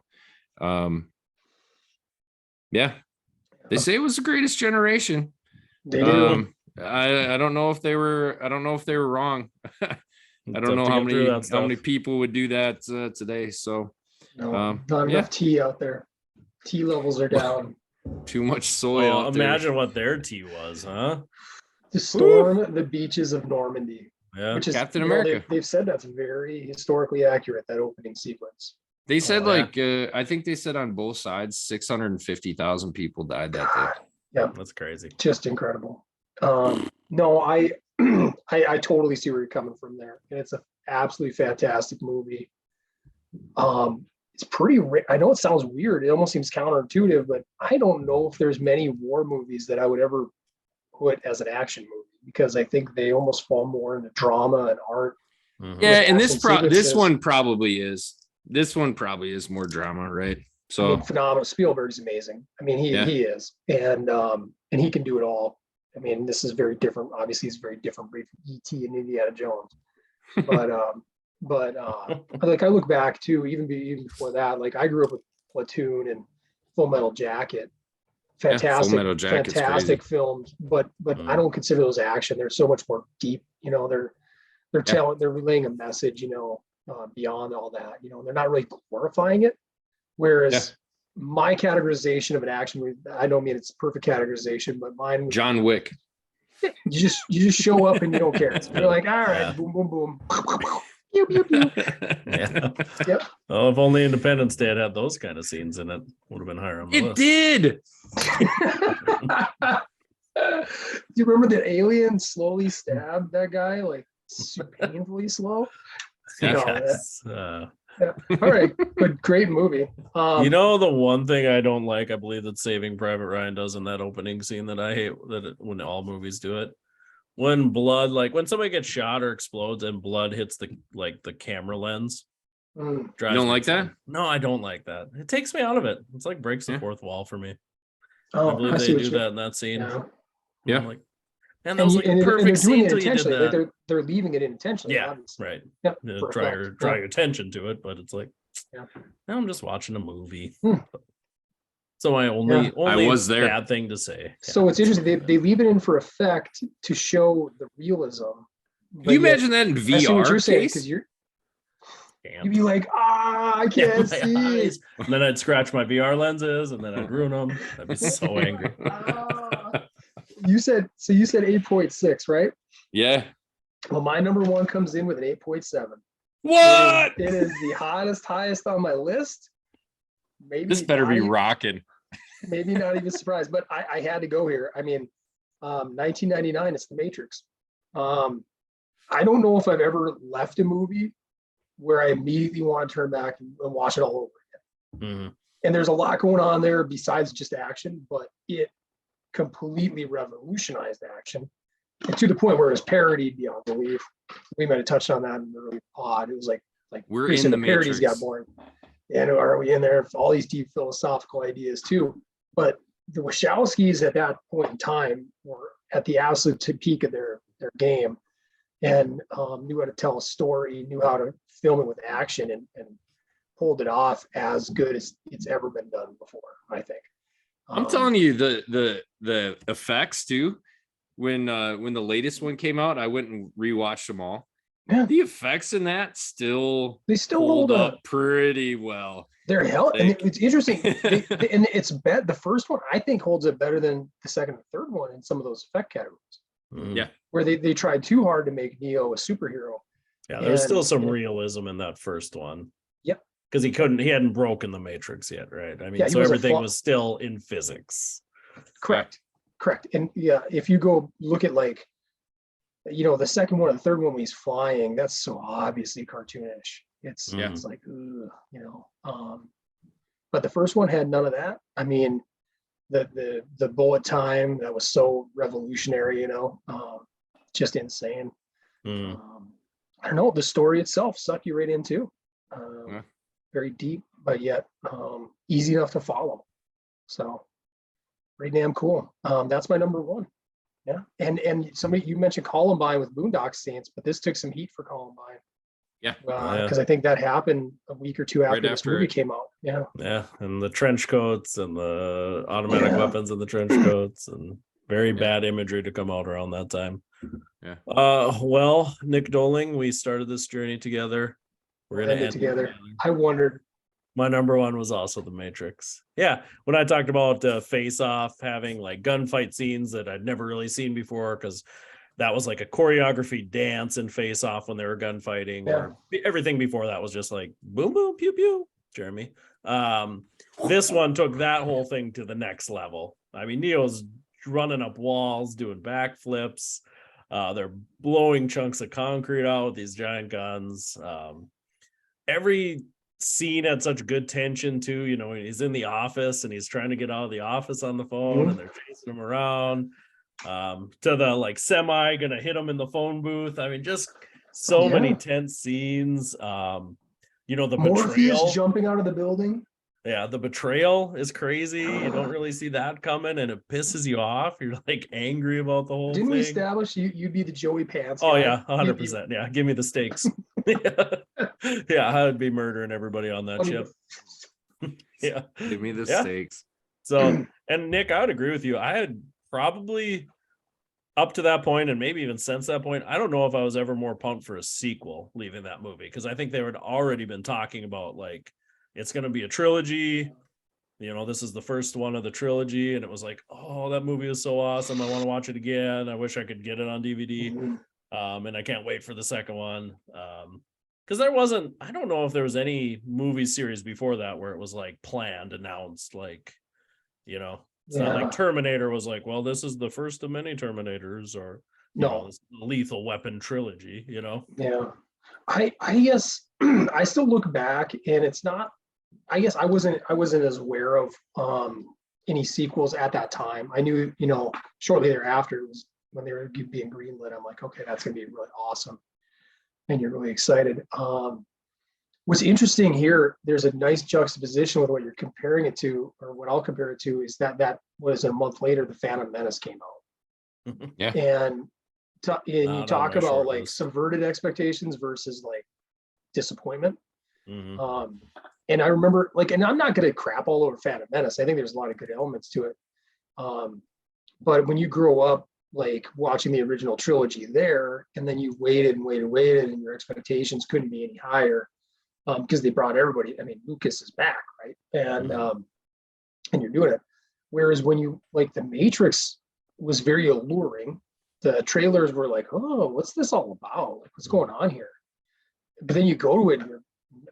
yeah, they say it was the greatest generation. They do. I don't know if they were wrong. I don't know how many people would do that today. So not enough tea out there. Tea levels are down. Too much soy out there. Imagine what their tea was, huh? To storm the beaches of Normandy. Yeah. Which is Captain America. They've said that's very historically accurate, that opening sequence. They said I think they said on both sides 650,000 people died that day. Yeah, that's crazy. Just incredible. No, I totally see where you're coming from there, and it's an absolutely fantastic movie. It's pretty. I know it sounds weird. It almost seems counterintuitive, but I don't know if there's many war movies that I would ever put as an action movie, because I think they almost fall more into drama and art. Mm-hmm. Yeah, and this one probably is. This one probably is more drama, right? So phenomenal. Spielberg's amazing. I mean, he is, and he can do it all. I mean, this is very different. Obviously, it's very different breed from E.T. and Indiana Jones. But like I look back to even before that, like I grew up with Platoon and Full Metal Jacket. Fantastic films, but I don't consider those action. They're so much more deep. They're relaying a message. Beyond all that. They're not really glorifying it. Whereas my categorization of an action movie, I don't mean it's perfect categorization, but mine was John Wick. You just show up and you don't care. You're like, all right, boom, boom, boom. Pew, pew, pew. Yeah. Yep. Oh, if only Independence Day had those kind of scenes in it, would have been higher on the list. It did. Do you remember the alien slowly stabbed that guy, like painfully slow? Yes. All right, but great movie. The one thing I don't like, I believe that Saving Private Ryan does in that opening scene that I hate, when all movies do it, when blood, like when somebody gets shot or explodes and blood hits the camera lens. You don't like that? No, I don't like that. It takes me out of it. It's like breaks the fourth wall for me. I believe they do that in that scene. Yeah. I'm like, and that was like a perfect scene until you did that. They're leaving it intentionally. Yeah, obviously. right. Yep, Draw your attention to it, but it's like, now I'm just watching a movie. So my only I was there. bad thing to say. So it's interesting. They leave it in for effect to show the realism. Can you imagine that in VR? I see what you're saying, case? because you'd Damn. be like, I Yeah, can't my see. eyes. And then I'd scratch my VR lenses, and then I'd ruin them. I'd be so angry. You said 8.6, right? Yeah. Well, my number one comes in with an 8.7. What? It is the highest on my list. Maybe This better not be even- rocking. Maybe not even surprised, but I had to go here. I mean, 1999, it's The Matrix. I don't know if I've ever left a movie where I immediately want to turn back and watch it all over again. Mhm. And there's a lot going on there besides just action, but it completely revolutionized action, and to the point where it was parodied beyond belief. We might have touched on that in the early pod. It was like We're pretty in soon the parodies Matrix. got born. And are we in there? All these deep philosophical ideas too. But the Wachowskis at that point in time were at the absolute peak of their game, and knew how to tell a story, knew how to film it with action, and pulled it off as good as it's ever been done before, I think. I'm telling you, the effects too. When the latest one came out, I went and rewatched them all. Yeah. The effects in that They still hold up pretty well. They're hell, and Like- it's interesting. And it's the first one I think holds up better than the second and third one in some of those effect categories, Mhm. Yeah. where they tried too hard to make Neo a superhero. Yeah, there's still And- some realism in that first one. Yep. Because he hadn't broken the Matrix yet, right? I mean, Yeah, he so was a everything flaw- was still in physics. Correct. And yeah, if you go look at the second one and the third one when he's flying, that's so obviously cartoonish. It's like, ugh. But the first one had none of that. I mean, the bullet time, that was so revolutionary, just insane. Mm. I don't know, the story itself sucked you right in too. Yeah. Very deep, but yet easy enough to follow. So pretty damn cool. That's my number one. Yeah. And somebody, you mentioned Columbine with Boondock Saints, but this took some heat for Columbine. Yeah. Because I think that happened a week or two after this after movie it. cyeah Yeah, and the trench coats and the automatic weapons and the trench coats, and very bad imagery to come out around that time. Yeah. Well, Nick Doling, we started this journey together. We're gonna end it end together. I wondered. My number one was also The Matrix. Yeah, when I talked about Face Off having like gunfight scenes that I'd never really seen before, because that was like a choreography dance in Face Off when they were gunfighting. Yeah. Or everything before that was just like boom, boom, pew, pew, Jeremy. This one took that whole thing to the next level. I mean, Neo's running up walls, doing backflips. They're blowing chunks of concrete out with these giant guns. Every scene had such good tension too. He's in the office and he's trying to get out of the office on the phone, and they're chasing him around. To the like semi gonna hit him in the phone booth. I mean, just so many tense scenes. The Morpheus betrayal. jumping out of the building. Yeah, the betrayal is crazy. You don't really see that coming, and it pisses you off. You're like angry about the whole Didn't thing. we establish you'd be the Joey Pants Oh guy? yeah, 100%. Yeah, give me the stakes. Yeah, I would be murdering everybody on that ship. Yeah, Give me the Yeah. stakes. So, and Nick, I would agree with you. I had probably up to that point, and maybe even since that point, I don't know if I was ever more pumped for a sequel leaving that movie, because I think they had already been talking about like it's going to be a trilogy. This is the first one of the trilogy, and it was like, oh, that movie is so awesome. I want to watch it again. I wish I could get it on DVD. And I can't wait for the second one. Because I don't know if there was any movie series before that where it was like planned, announced, like, it's not like Terminator was like, well, this is the first of many Terminators, or this Lethal Weapon trilogy, Yeah. I guess I still look back, and it's not, I guess I wasn't as aware of any sequels at that time. I knew, shortly thereafter, it was when they were being greenlit. I'm like, okay, that's gonna be really awesome, and you're really excited. What's interesting here, there's a nice juxtaposition with what you're comparing it to, or what I'll compare it to, is that was a month later, The Phantom Menace came out. Yeah. And you Not on talk my about short like list. subverted expectations versus like disappointment. Mhm. And I remember like, and I'm not going to crap all over Phantom Menace. I think there's a lot of good elements to it. But when you grow up like watching the original trilogy there, and then you waited and waited, and your expectations couldn't be any higher because they brought everybody. I mean, Lucas is back, right? And you're doing it. Whereas when you like The Matrix was very alluring. The trailers were like, oh, what's this all about? Like, what's going on here? But then you go to it, and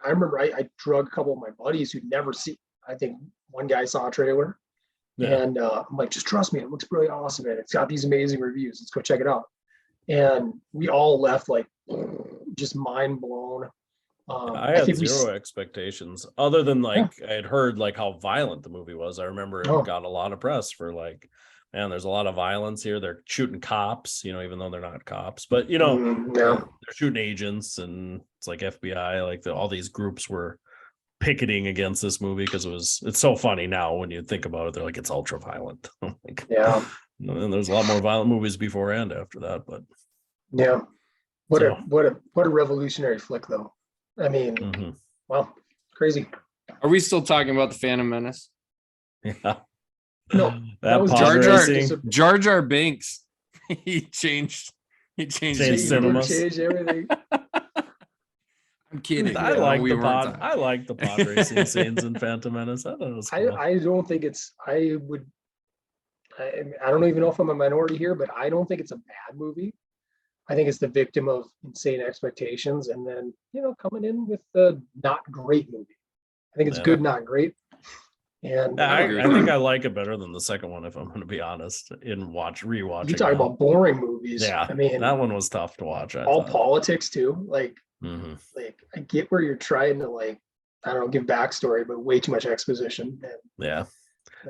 I remember I drug a couple of my buddies who'd never seen. I think one guy saw a trailer, and I'm like, just trust me, it looks really awesome, and it's got these amazing reviews. Let's go check it out. And we all left like just mind blown. I had zero expectations other than like I had heard like how violent the movie was. I remember it got a lot of press for like, man, there's a lot of violence here. They're shooting cops, you know, even though they're not cops, but you know, they're shooting agents, and it's like FBI, like all these groups were picketing against this movie because it's so funny now when you think about it. They're like, it's ultra violent. Like, and there's a lot more violent movies before and after that, but what a revolutionary flick though. I mean, wow, crazy. Are we still talking about the Phantom Menace? Yeah. No, that was Jar Jar Binks. he changed cinema. Changed everything. I'm kidding. I like the pod racing scenes in Phantom Menace. I thought it was cool. I don't think it's. I don't even know if I'm a minority here, but I don't think it's a bad movie. I think it's the victim of insane expectations, and then coming in with the not great movie. I think it's good, not great. And I think I like it better than the second one, if I'm going to be honest. In rewatching, you talk about boring movies. Yeah, I mean that one was tough to watch. All politics too. Like, I get where you're trying to like, I don't know, give backstory, but way too much exposition. And,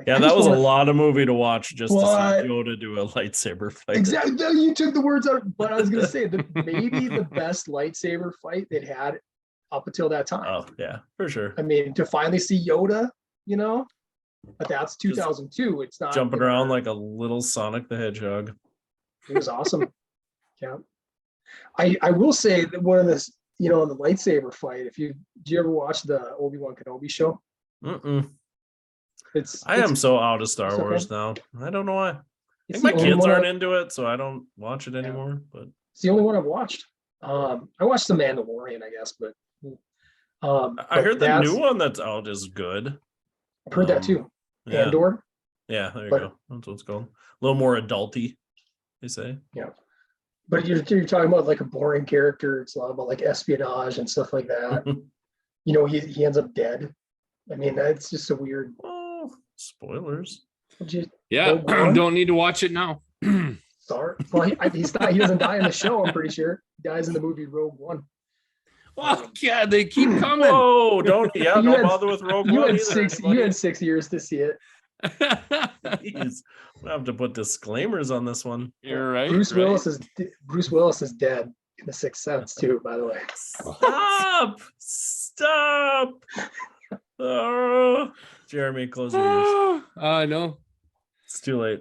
that was a lot of movie to watch just to see Yoda do a lightsaber fight. Exactly, you took the words out. But I was going to say maybe the best lightsaber fight they'd had up until that time. Oh yeah, for sure. I mean, to finally see Yoda. But that's 2002. It's not jumping around like a little Sonic the Hedgehog. It was awesome. Yeah. I will say that one of this, the lightsaber fight, do you ever watch the Obi-Wan Kenobi show? I am so out of Star Wars now. I don't know why. I think my kids aren't into it, so I don't watch it anymore. But it's the only one I've watched. I watched The Mandalorian, I guess, but I heard the new one that's out is good. I've heard that too. Andor. Yeah, there you go. That's what it's called. A little more adulty, they say. Yeah. But you're talking about like a boring character. It's a lot about like espionage and stuff like that. He ends up dead. I mean, that's just a weird. Oh, spoilers. Don't need to watch it now. Sorry. Well, he doesn't die in the show, I'm pretty sure. He dies in the movie Rogue One. Oh yeah, they keep coming. Oh, don't bother with Rogue One. You had 6 years to see it. Jeez. I have to put disclaimers on this one. You're right. Bruce Willis is dead in The Sixth Sense too, by the way. Stop. Oh, Jeremy, close your ears. I know. It's too late.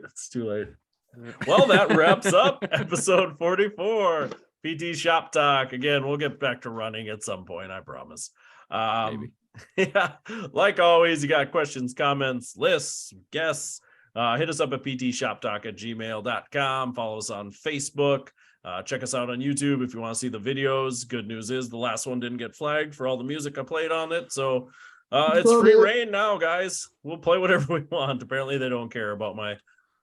Well, that wraps up episode 44. PT Shop Talk. Again, we'll get back to running at some point, I promise. Maybe. Yeah, like always, you got questions, comments, lists, guests, hit us up at ptshoptalk@gmail.com. Follow us on Facebook. Check us out on YouTube if you want to see the videos. Good news is the last one didn't get flagged for all the music I played on it, so it's free reign now, guys. We'll play whatever we want. Apparently they don't care about my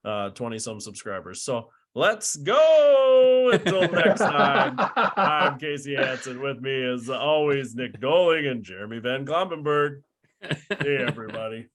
20-some subscribers, so let's go. Until next time, I'm Casey Hansen. With me, as always, Nick Doling and Jeremy Van Klompenberg. Hey, everybody.